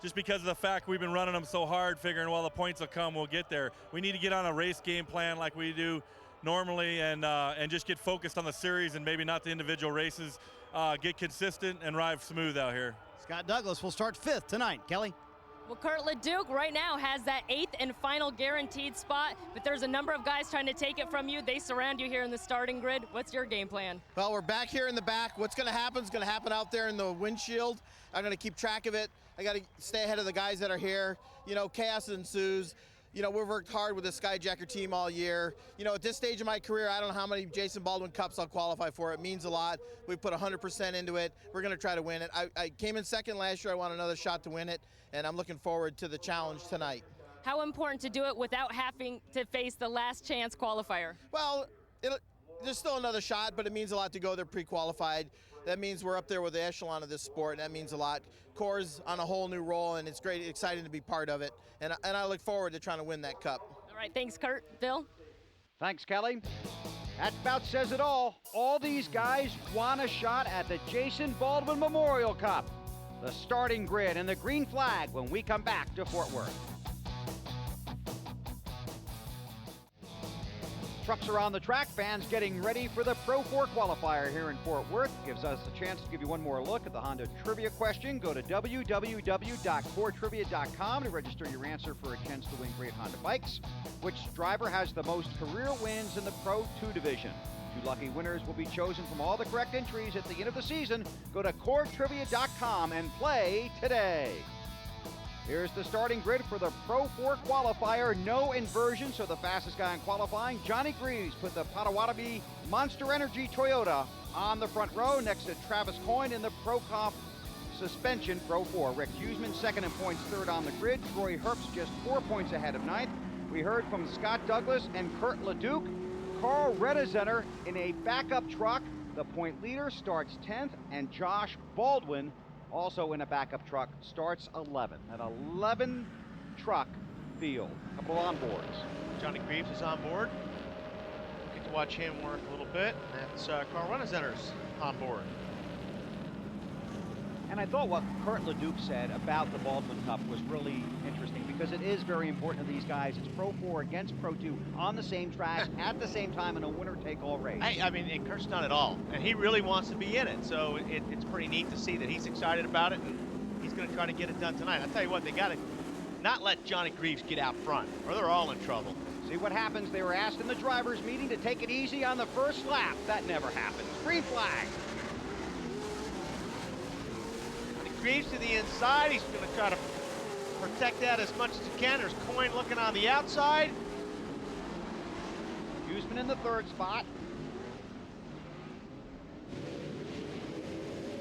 just because of the fact we've been running them so hard, figuring, well, the points will come, we'll get there. We need to get on a race game plan like we do normally, and just get focused on the series and maybe not the individual races. Get consistent and ride smooth out here. Scott Douglas will start 5th tonight. Kelly? Well, Kurt LeDuc right now has that 8th and final guaranteed spot, but there's a number of guys trying to take it from you. They surround you here in the starting grid. What's your game plan? Well, we're back here in the back. What's going to happen is going to happen out there in the windshield. I'm going to keep track of it. I got to stay ahead of the guys that are here. You know, chaos ensues. You know, we've worked hard with the Skyjacker team all year. You know, at this stage of my career, I don't know how many Jason Baldwin Cups I'll qualify for. It means a lot. We put 100% into it. We're going to try to win it. I came in 2nd last year. I want another shot to win it, and I'm looking forward to the challenge tonight. How important to do it without having to face the last chance qualifier? Well, there's still another shot, but it means a lot to go there pre-qualified. That means we're up there with the echelon of this sport, and that means a lot. CORR's on a whole new role, and it's great, exciting to be part of it. And I look forward to trying to win that cup. All right, thanks, Kurt. Bill? Thanks, Kelly. That about says it all. All these guys want a shot at the Jason Baldwin Memorial Cup. The starting grid and the green flag when we come back to Fort Worth. Trucks are on the track, fans getting ready for the Pro 4 qualifier here in Fort Worth. Gives us a chance to give you one more look at the Honda trivia question. Go to www.cortrivia.com to register your answer for a chance to win great Honda bikes. Which driver has the most career wins in the Pro 2 division? 2 lucky winners will be chosen from all the correct entries at the end of the season. Go to cortrivia.com and play today. Here's the starting grid for the Pro 4 qualifier. No inversion, so the fastest guy in qualifying, Johnny Greaves, put the Potawatomi Monster Energy Toyota on the front row next to Travis Coyne in the Pro Comp Suspension Pro 4. Rick Huseman, 2nd in points, 3rd on the grid. Troy Herbst just 4 points ahead of 9th. We heard from Scott Douglas and Kurt LeDuc. Carl Redezenter in a backup truck. The point leader starts 10th, and Josh Baldwin, also in a backup truck, starts 11th. An 11 truck field. A couple of onboards. Johnny Greaves is on board. Get to watch him work a little bit. That's Carl Renezenter's on board. And I thought what Kurt LeDuc said about the Baldwin Cup was really interesting because it is very important to these guys. It's Pro 4 against Pro 2 on the same track at the same time in a winner-take-all race. I mean, and Kurt's done it all, and he really wants to be in it. So it's pretty neat to see that he's excited about it, and he's going to try to get it done tonight. I'll tell you what, they got to not let Johnny Greaves get out front, or they're all in trouble. See what happens. They were asked in the drivers' meeting to take it easy on the first lap. That never happens. Green flag. Greaves to the inside. He's going to try to protect that as much as he can. There's Coyne looking on the outside. Huseman in the 3rd spot.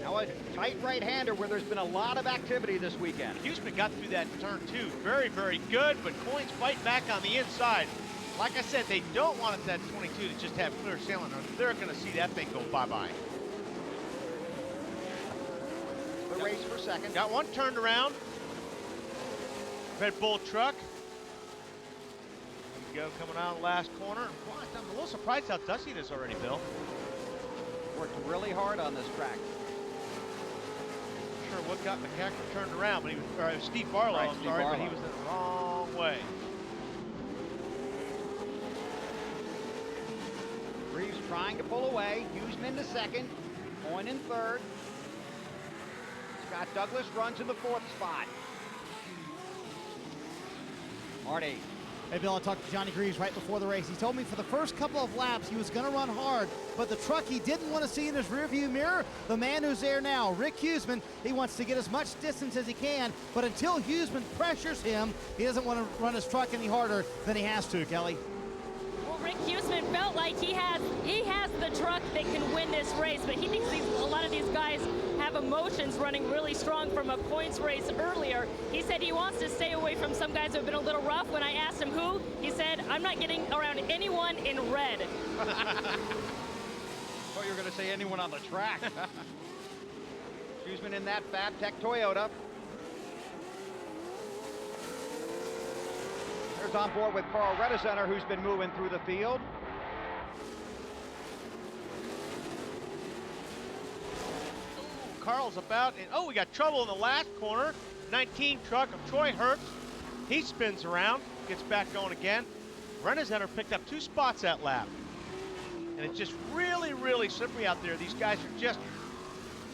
Now a tight right-hander where there's been a lot of activity this weekend. Huseman got through that turn 2 very, very good, but Coyne's fighting back on the inside. Like I said, they don't want it that 22 to just have clear sailing, or they're going to see that thing go bye-bye. The race for 2nd. Got one turned around. Red Bull truck. There you go, coming out of the last corner. Boy, I'm a little surprised how dusty it is already, Bill. Worked really hard on this track. Not sure what got McCacker turned around, but he was, or Steve Barlow, right, I'm Steve sorry, Barlow. but he was in the wrong way. trying to pull away. Huseman to second. Coyne in third. Scott Douglas runs in the fourth spot. Marty. Hey, Bill, I talked to Johnny Greaves right before the race. He told me for the first couple of laps he was going to run hard, but the truck he didn't want to see in his rearview mirror, the man who's there now, Rick Huseman, he wants to get as much distance as he can, but until Huseman pressures him, he doesn't want to run his truck any harder than he has to, Kelly. Well, Rick Huseman felt like he has the truck that can win this race, but he thinks a lot of these guys have emotions running really strong from a points race earlier. He said he wants to stay away from some guys who have been a little rough. When I asked him who, he said, I'm not getting around anyone in red. Thought you were going to say anyone on the track. Huseman in that Fabtech Toyota. There's on board with Carl Redesenter, who's been moving through the field. Carl's about, and we got trouble in the last corner. 19 truck of Troy Herbst. He spins around, gets back going again. Redesenter picked up 2 spots that lap. And it's just really, really slippery out there. These guys are just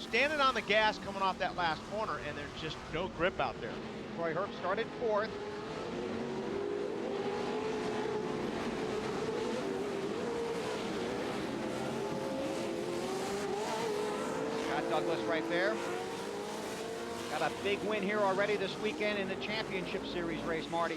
standing on the gas coming off that last corner, and there's just no grip out there. Troy Herbst started fourth. Douglas right there. Got a big win here already this weekend in the championship series race, Marty.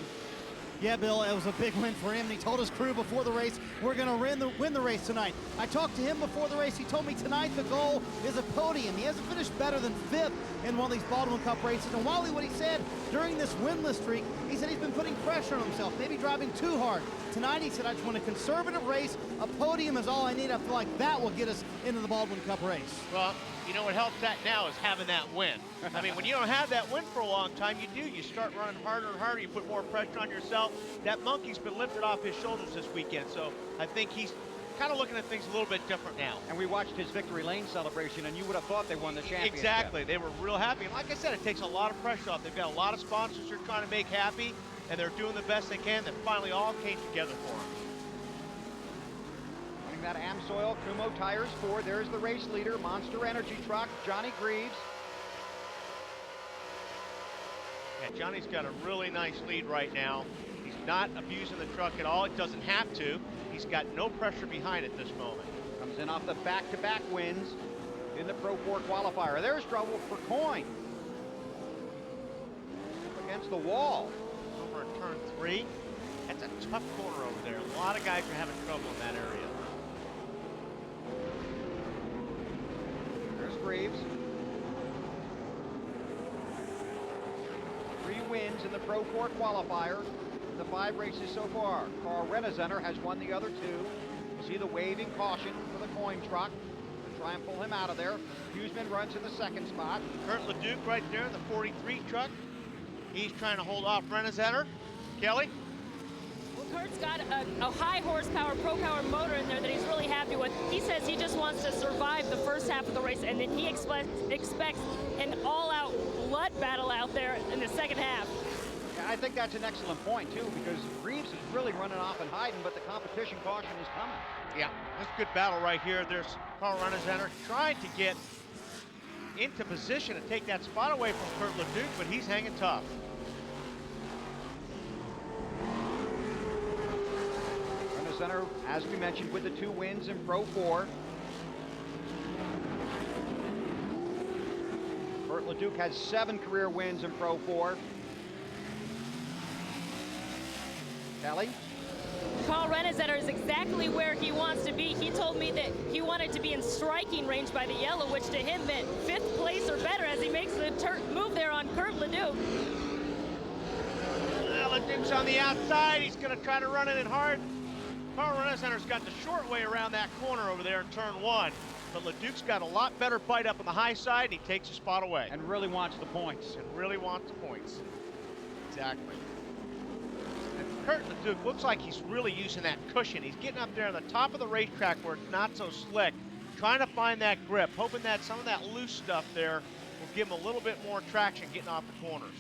Yeah, Bill, it was a big win for him. And he told his crew before the race, we're going to win the race tonight. I talked to him before the race. He told me tonight the goal is a podium. He hasn't finished better than 5th in one of these Baldwin Cup races. And Wally, what he said during this winless streak, he said he's been putting pressure on himself, maybe driving too hard. Tonight, he said, I just want a conservative race. A podium is all I need. I feel like that will get us into the Baldwin Cup race. Well, you know what helps that now is having that win. I mean, when you don't have that win for a long time, you do. You start running harder and harder. You put more pressure on yourself. That monkey's been lifted off his shoulders this weekend, so I think he's kind of looking at things a little bit different now. And we watched his victory lane celebration, and you would have thought they won the championship. Exactly. They were real happy. And like I said, it takes a lot of pressure off. They've got a lot of sponsors they're trying to make happy, and they're doing the best they can. That finally all came together for them. That Amsoil Kumho Tires Ford. There's the race leader, Monster Energy truck, Johnny Greaves. Yeah, Johnny's got a really nice lead right now. He's not abusing the truck at all. It doesn't have to. He's got no pressure behind it this moment. Comes in off the back-to-back wins in the Pro 4 qualifier. There's trouble for Coyne. Up against the wall. Over in turn 3. That's a tough corner over there. A lot of guys are having trouble in that area. There's Greaves. 3 wins in the Pro 4 qualifier in the 5 races so far. Carl Redesenter has won the other 2. You see the waving caution for the Coyne truck to try and pull him out of there. Huseman runs in the 2nd spot. Kurt Leduc right there in the 43 truck. He's trying to hold off Redesenter. Kelly? Well, Kurt's got a high horsepower, pro power motor in there that he's really happy with. He says he just wants to survive the first half of the race, and then he expects an all-out blood battle out there in the second half. Yeah, I think that's an excellent point, too, because Greaves is really running off and hiding, but the competition caution is coming. Yeah, that's a good battle right here. There's Carl Redesenter trying to get into position and take that spot away from Kurt Leduc, but he's hanging tough. Redesenter, as we mentioned, with the 2 wins in Pro 4. Kurt Leduc has 7 career wins in Pro 4. Kelly? Carl Redesenter is exactly where he wants to be. He told me that he wanted to be in striking range by the yellow, which to him meant 5th place or better as he makes the move there on Kurt Leduc. Leduc's on the outside. He's going to try to run it in hard. Carl Redesenter's got the short way around that corner over there in turn 1. But Leduc's got a lot better bite up on the high side, and he takes a spot away. And really wants the points. And really wants the points. Exactly. And Kurt Leduc looks like he's really using that cushion. He's getting up there on the top of the racetrack where it's not so slick, trying to find that grip, hoping that some of that loose stuff there will give him a little bit more traction getting off the corners.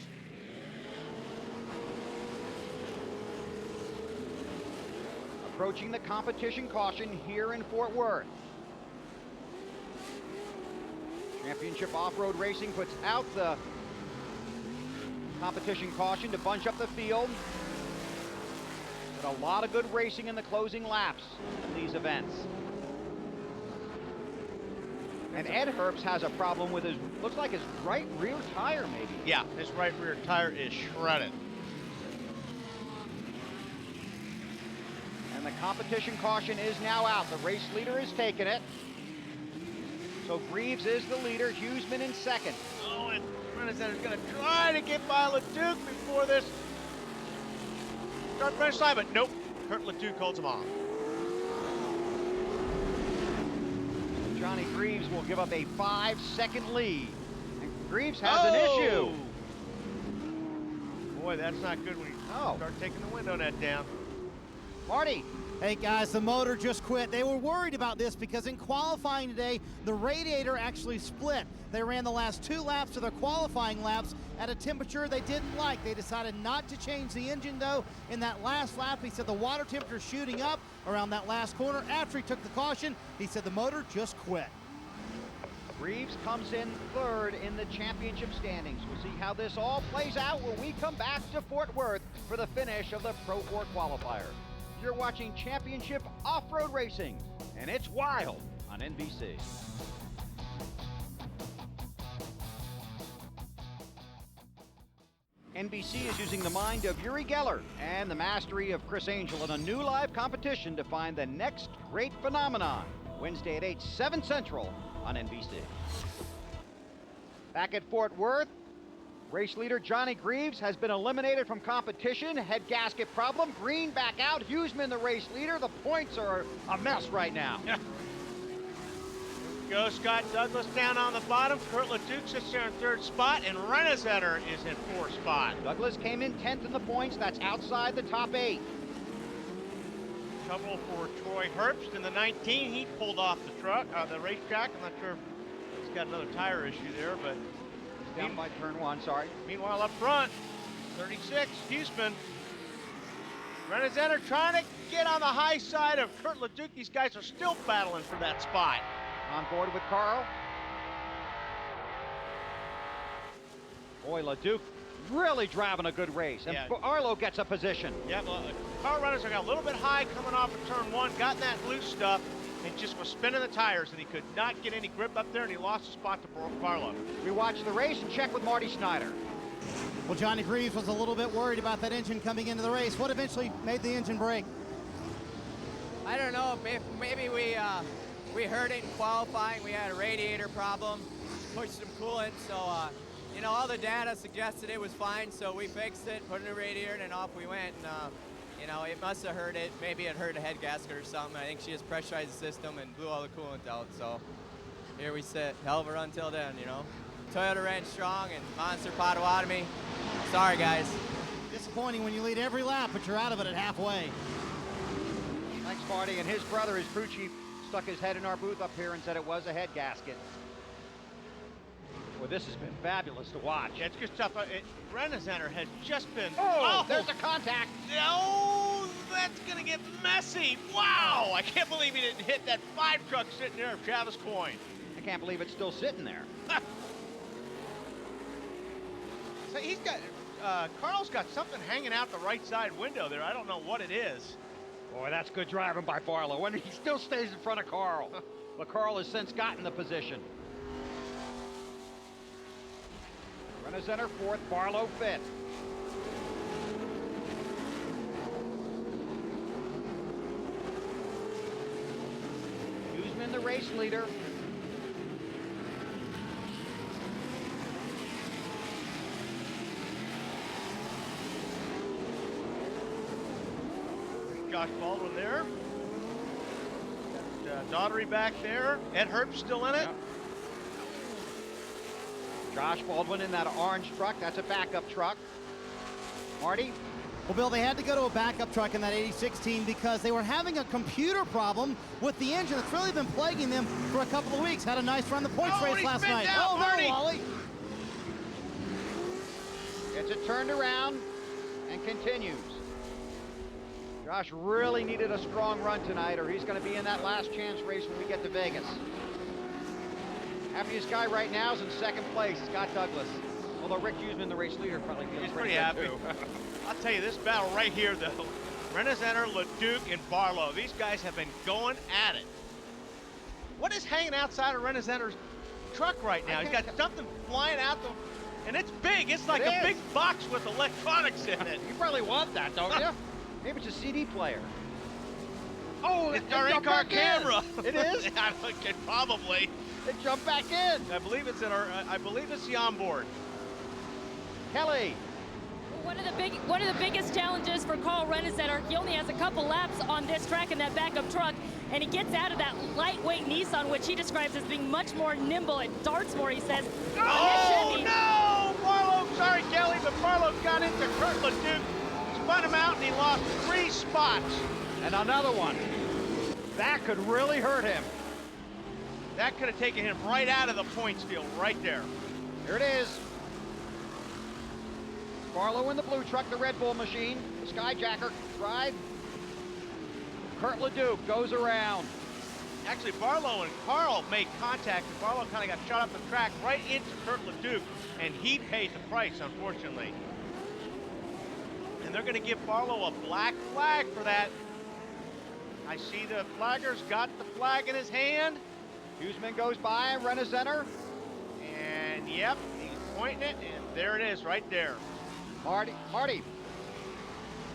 approaching the competition caution here in Fort Worth. Championship Off-Road Racing puts out the competition caution to bunch up the field. But a lot of good racing in the closing laps in these events. And Ed Herbst has a problem with his, looks like his right rear tire maybe. Yeah, his right rear tire is shredded. And the competition caution is now out. The race leader is taking it. So Greaves is the leader, Huseman in second. Oh, and Renazetter's going to try to get by LeDuc before this start finish line, but nope. Kurt LeDuc holds him off. Johnny Greaves will give up a 5-second lead. And Greaves has an issue. Boy, that's not good when you start taking the window net down. Marty. Hey guys, the motor just quit. They were worried about this because in qualifying today, the radiator actually split. They ran the last 2 laps of their qualifying laps at a temperature they didn't like. They decided not to change the engine though. In that last lap, he said the water temperature shooting up around that last corner. After he took the caution, he said the motor just quit. Greaves comes in third in the championship standings. We'll see how this all plays out when we come back to Fort Worth for the finish of the Pro 4 qualifier. You're watching Championship Off-Road Racing, and it's wild on NBC. NBC is using the mind of Uri Geller and the mastery of Chris Angel in a new live competition to find the next great phenomenon. Wednesday at 8, 7 Central on NBC. Back at Fort Worth, race leader Johnny Greaves has been eliminated from competition. Head gasket problem. Green back out. Huseman the race leader. The points are a mess right now. Go Scott Douglas down on the bottom. Kurt LeDuc sits there in 3rd spot, and Renazetter is in 4th spot. Douglas came in 10th in the points. That's outside the top 8. Trouble for Troy Herbst in the 19. He pulled off the racetrack. I'm not sure if he's got another tire issue there, but down by turn 1, sorry. Meanwhile, up front, 36, Huseman. Renazetter trying to get on the high side of Kurt LeDuc. These guys are still battling for that spot. On board with Carl. Boy, LeDuc really driving a good race. And Arlo gets a position. Yeah, well, car runners are got a little bit high coming off of turn 1, got in that loose stuff, and just was spinning the tires, and he could not get any grip up there, and he lost his spot to Barlow. We watch the race and check with Marty Snyder. Well, Johnny Greaves was a little bit worried about that engine coming into the race. What eventually made the engine break? I don't know. Maybe we heard it in qualifying. We had a radiator problem, pushed some coolant, so you know, all the data suggested it was fine, so we fixed it, put in a radiator, and then off we went. And you know, it must have hurt it. Maybe it hurt a head gasket or something. I think she just pressurized the system and blew all the coolant out. So here we sit. Hell of a run till then, you know. Toyota ran strong and Monster Potawatomi. Sorry, guys. Disappointing when you lead every lap, but you're out of it at halfway. Thanks, Marty. And his brother, his crew chief, stuck his head in our booth up here and said it was a head gasket. Well, this has been fabulous to watch. Yeah, it's good stuff. Renazetter has just been... Oh, there's a contact. Oh, that's going to get messy. Wow, I can't believe he didn't hit that 5 truck sitting there of Travis Coyne. I can't believe it's still sitting there. So he's got... Carl's got something hanging out the right side window there. I don't know what it is. Boy, that's good driving by Barlow. Wonder he still stays in front of Carl. But Carl has since gotten the position. Renazetter 4th, Barlow 5th. Huseman the race leader. Josh Baldwin there. Got Daughtery back there. Ed Herbst still in it. Yeah. Josh Baldwin in that orange truck. That's a backup truck. Marty? Well, Bill, they had to go to a backup truck in that 86 team because they were having a computer problem with the engine that's really been plaguing them for a couple of weeks. Had a nice run the points race last night. Down, no, Wally. Gets it turned around and continues. Josh really needed a strong run tonight, or he's going to be in that last chance race when we get to Vegas. Happiest guy right now is in second place, Scott Douglas. Although Rick Huseman, the race leader, probably feels He's pretty pretty happy. too. I'll tell you, this battle right here, though, Renizenter, LeDuc, and Barlow, these guys have been going at it. What is hanging outside of Renizenter's truck right now? He's got something flying out the, and it's big. It's like a big box with electronics in it. You probably want that, don't you? Maybe it's a CD player. Oh, it's our in-car camera. It is? I think probably. It jumped back in. I believe it's in our. I believe it's the onboard. Kelly. One of the biggest challenges for Carl Renizenter, he only has a couple laps on this track in that backup truck, and he gets out of that lightweight Nissan, which he describes as being much more nimble. It darts more, he says. Oh, no! Barlow, sorry, Kelly, but Barlow got into Kurt LeDuc, spun him out, and he lost 3 spots. And another one. That could really hurt him. That could have taken him right out of the points field, right there. Here it is. Barlow in the blue truck, the Red Bull machine. The Skyjacker drive. Kurt LeDuc goes around. Actually, Barlow and Carl made contact, and Barlow kind of got shot up the track right into Kurt LeDuc, and he paid the price, unfortunately. And they're going to give Barlow a black flag for that. I see the flagger's got the flag in his hand. Huseman goes by, Renizenter. And yep, he's pointing it, and there it is, right there. Marty.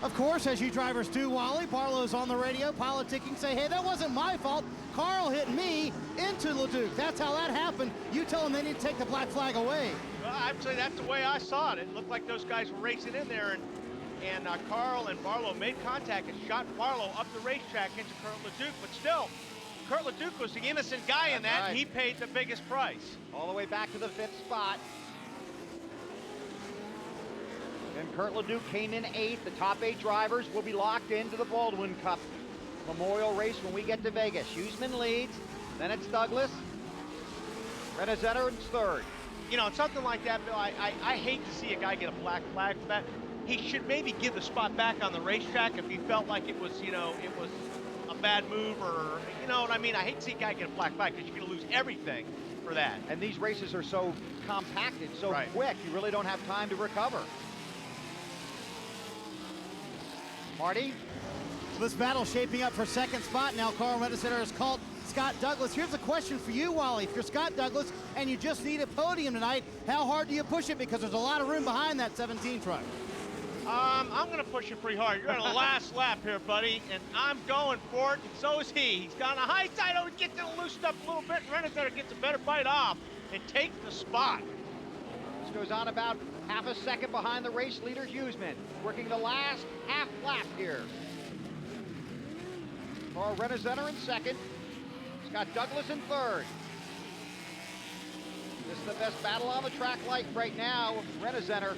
Of course, as you drivers do, Wally, Barlow's on the radio politicking, say, hey, that wasn't my fault. Carl hit me into LeDuc. That's how that happened. You tell them they need to take the black flag away. Well, actually, that's the way I saw it. It looked like those guys were racing in there, and Carl and Barlow made contact and shot Barlow up the racetrack into Kurt LeDuc, but still, Kurt LeDuc was the innocent guy in that, and he paid the biggest price. All the way back to the 5th spot. And Kurt LeDuc came in 8th. The top 8 drivers will be locked into the Baldwin Cup Memorial Race when we get to Vegas. Huseman leads, then it's Douglas. Renizenter in 3rd. You know, something like that, Bill, I hate to see a guy get a black flag for that. He should maybe give the spot back on the racetrack if he felt like it was, you know, it was a bad move, or, you know what I mean? I hate to see a guy get a black flag because you're going to lose everything for that. And these races are so compacted, so quick, you really don't have time to recover. Marty? So this battle shaping up for 2nd spot. Now Carl Renizenter has called Scott Douglas. Here's a question for you, Wally. If you're Scott Douglas and you just need a podium tonight, how hard do you push it? Because there's a lot of room behind that 17 truck. I'm going to push it pretty hard. You're on the last lap here, buddy, and I'm going for it, and so is he. He's got on the high side. Oh, he gets it loosened up a little bit, and Renizenter gets a better bite off and takes the spot. This goes on about half a second behind the race leader, Huseman, working the last half lap here. Carl Renizenter in 2nd. Scott Douglas in 3rd. This is the best battle on the track right now. Renizenter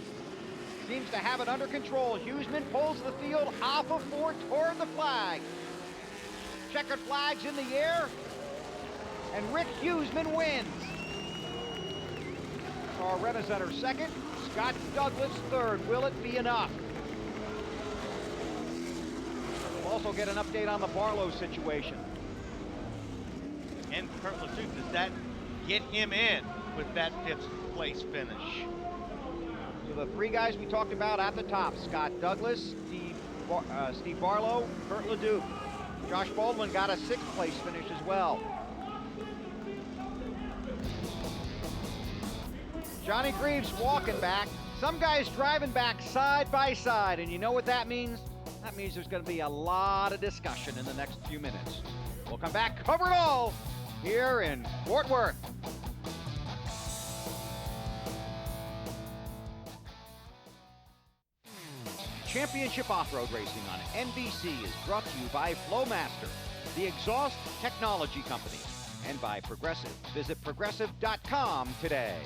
seems to have it under control. Huseman pulls the field off of 4 toward the flag. Checkered flags in the air, and Rick Huseman wins. Carl Renizenter 2nd, Scott Douglas 3rd. Will it be enough? We'll also get an update on the Barlow situation. And Kurt LeDuc, does that get him in with that 5th place finish? So the 3 guys we talked about at the top, Scott Douglas, Steve Barlow, Kurt LeDuc. Josh Baldwin got a 6th place finish as well. Johnny Greaves walking back. Some guys driving back side by side, and you know what that means? That means there's going to be a lot of discussion in the next few minutes. We'll come back, cover it all, here in Fort Worth. Championship Off-Road Racing on NBC is brought to you by Flowmaster, the exhaust technology company, and by Progressive. Visit progressive.com today.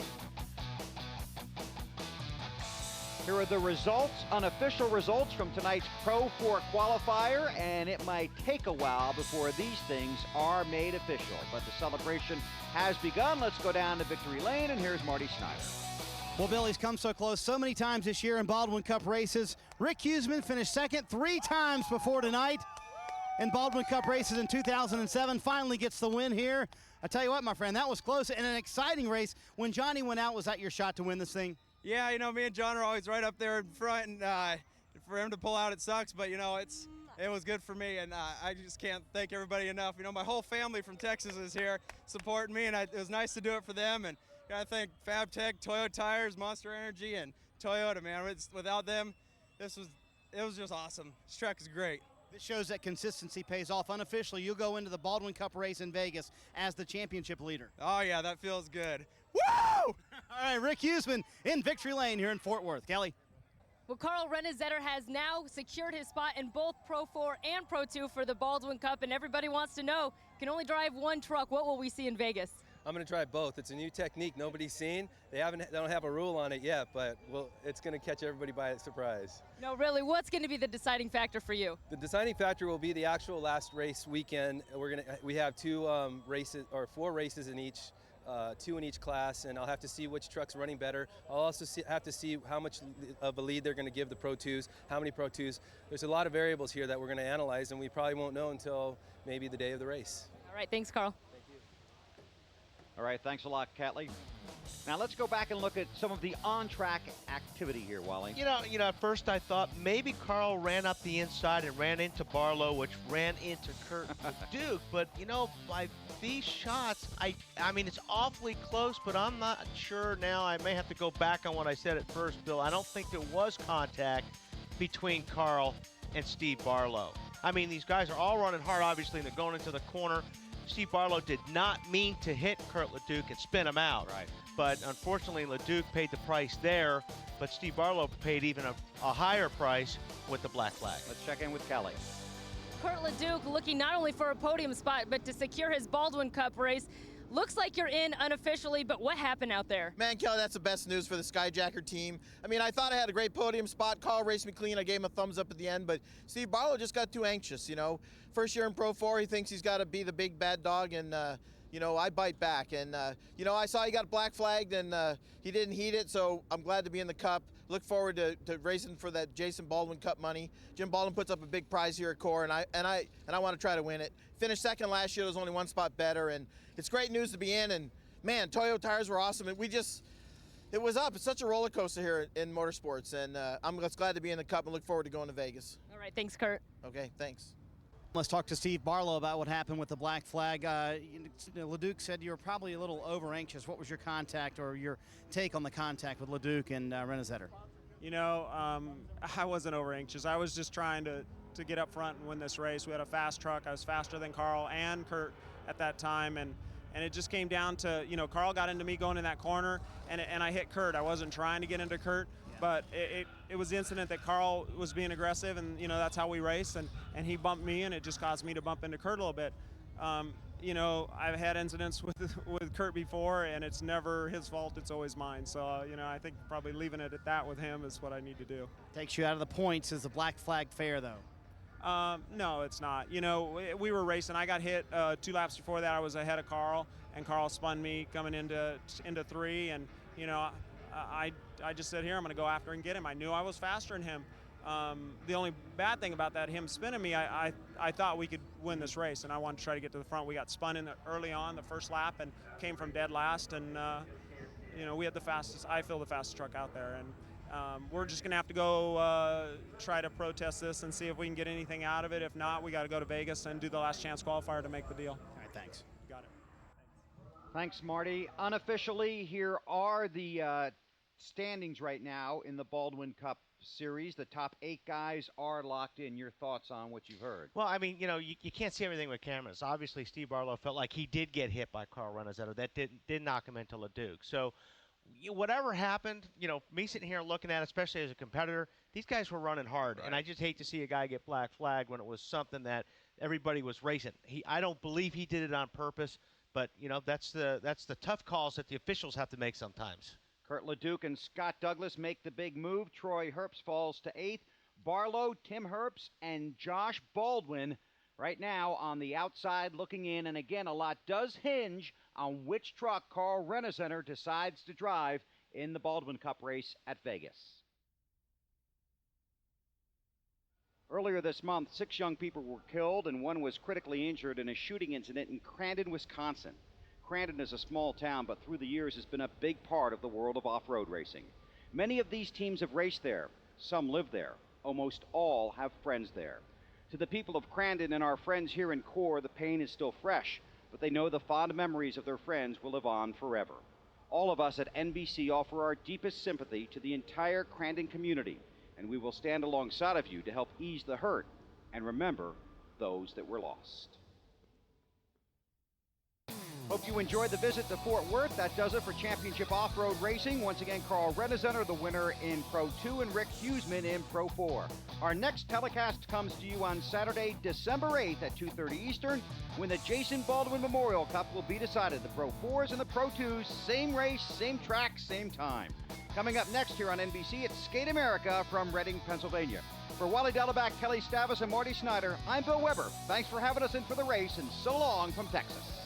Here are the results, unofficial results from tonight's Pro 4 qualifier, and it might take a while before these things are made official. But the celebration has begun. Let's go down to Victory Lane, and here's Marty Snyder. Well, Billy's come so close so many times this year in Baldwin Cup races. Rick Huseman finished second 3 times before tonight in Baldwin Cup races in 2007. Finally gets the win here. I tell you what, my friend, that was close and an exciting race. When Johnny went out, was that your shot to win this thing? Yeah, you know, me and John are always right up there in front, and for him to pull out, it sucks, but, you know, it was good for me, and I just can't thank everybody enough. You know, my whole family from Texas is here supporting me, and it was nice to do it for them, and gotta thank FabTech, Toyo Tires, Monster Energy, and Toyota, man. Without them, it was just awesome. This track is great. This shows that consistency pays off. Unofficially, you'll go into the Baldwin Cup race in Vegas as the championship leader. Oh, yeah, that feels good. Woo! All right, Rick Huseman in victory lane here in Fort Worth. Kelly. Well, Carl Renesetter has now secured his spot in both Pro 4 and Pro 2 for the Baldwin Cup, and everybody wants to know, can only drive one truck. What will we see in Vegas? I'm going to try both. It's a new technique nobody's seen. They don't have a rule on it yet, but it's going to catch everybody by surprise. No, really, what's going to be the deciding factor for you? The deciding factor will be the actual last race weekend. We have 4 races in each, 2 in each class, and I'll have to see which truck's running better. I'll also have to see how much of a lead they're going to give the Pro 2s, how many Pro 2s. There's a lot of variables here that we're going to analyze, and we probably won't know until maybe the day of the race. All right, thanks, Carl. All right, thanks a lot, Catley. Now let's go back and look at some of the on-track activity here, Wally. You know, at first I thought maybe Carl ran up the inside and ran into Barlow, which ran into Kurt Duke. But, you know, by these shots, I mean, it's awfully close, but I'm not sure now. I may have to go back on what I said at first, Bill. I don't think there was contact between Carl and Steve Barlow. I mean, these guys are all running hard, obviously, and they're going into the corner. Steve Barlow did not mean to hit Kurt LeDuc and spin him out. Right. But unfortunately, LeDuc paid the price there, but Steve Barlow paid even a higher price with the black flag. Let's check in with Kelly. Kurt LeDuc looking not only for a podium spot, but to secure his Baldwin Cup race. Looks like you're in unofficially, but what happened out there? Man, Kelly, that's the best news for the Skyjacker team. I mean, I thought I had a great podium spot. Carl raced me clean. I gave him a thumbs up at the end, but Steve Barlow just got too anxious, you know. First year in Pro 4, he thinks he's got to be the big bad dog, and, you know, I bite back. And, you know, I saw he got black flagged, and he didn't heat it, so I'm glad to be in the Cup. Look forward to racing for that Jason Baldwin Cup money. Jim Baldwin puts up a big prize here at CORR, and I want to try to win it. Finished second last year. There was only one spot better, and it's great news to be in. And man, Toyo tires were awesome, and it was up. It's such a roller coaster here in motorsports, and I'm just glad to be in the Cup and look forward to going to Vegas. All right, thanks, Kurt. Okay, thanks. Let's talk to Steve Barlow about what happened with the black flag. LeDuc said you were probably a little over anxious. What was your contact or your take on the contact with LeDuc and Renesetter? You know, I wasn't over anxious. I was just trying to get up front and win this race. We had a fast truck. I was faster than Carl and Kurt at that time, and it just came down to, you know, Carl got into me going in that corner, and I hit Kurt. I wasn't trying to get into Kurt, but it was the incident that Carl was being aggressive, and, you know, that's how we race, and he bumped me, and it just caused me to bump into Kurt a little bit. You know, I've had incidents with Kurt before, and it's never his fault, it's always mine. So, you know, I think probably leaving it at that with him is what I need to do. Takes you out of the points. Is the black flag fair, though? No, it's not. You know, we were racing. I got hit 2 laps before that. I was ahead of Carl, and Carl spun me coming into 3, and, you know, I just said, here, I'm going to go after and get him. I knew I was faster than him. The only bad thing about that, him spinning me, I thought we could win this race, and I wanted to try to get to the front. We got spun in early on the first lap and came from dead last, and you know, we had the fastest truck out there, and we're just gonna have to go try to protest this and see if we can get anything out of it. If not, we got to go to Vegas and do the last chance qualifier to make the deal. All right, thanks. You got it. Thanks, Marty. Unofficially, here are the standings right now in the Baldwin Cup Series. The top 8 guys are locked in. Your thoughts on what you've heard? Well, I mean, you know, you can't see everything with cameras. Obviously, Steve Barlow felt like he did get hit by Carl Renesetter. That did knock him into LeDuc. So whatever happened, you know, me sitting here looking at it, especially as a competitor, these guys were running hard. Right. And I just hate to see a guy get black flagged when it was something that everybody was racing. I don't believe he did it on purpose, but, you know, that's the tough calls that the officials have to make sometimes. Kurt LeDuc and Scott Douglas make the big move. Troy Herbst falls to 8th. Barlow, Tim Herbst, and Josh Baldwin right now on the outside looking in. And again, a lot does hinge on which truck Carl Renesetter decides to drive in the Baldwin Cup race at Vegas. Earlier this month, 6 young people were killed and 1 was critically injured in a shooting incident in Crandon, Wisconsin. Crandon is a small town, but through the years has been a big part of the world of off-road racing. Many of these teams have raced there. Some live there. Almost all have friends there. To the people of Crandon and our friends here in CORR, the pain is still fresh, but they know the fond memories of their friends will live on forever. All of us at NBC offer our deepest sympathy to the entire Crandon community, and we will stand alongside of you to help ease the hurt and remember those that were lost. Hope you enjoyed the visit to Fort Worth. That does it for Championship Off-Road Racing. Once again, Carl Rennezener, the winner in Pro 2, and Rick Huseman in Pro 4. Our next telecast comes to you on Saturday, December 8th at 2:30 Eastern, when the Jason Baldwin Memorial Cup will be decided. The Pro 4s and the Pro 2s, same race, same track, same time. Coming up next here on NBC, it's Skate America from Reading, Pennsylvania. For Wally Delleback, Kelly Stavis, and Marty Snyder, I'm Bill Weber. Thanks for having us in for the race, and so long from Texas.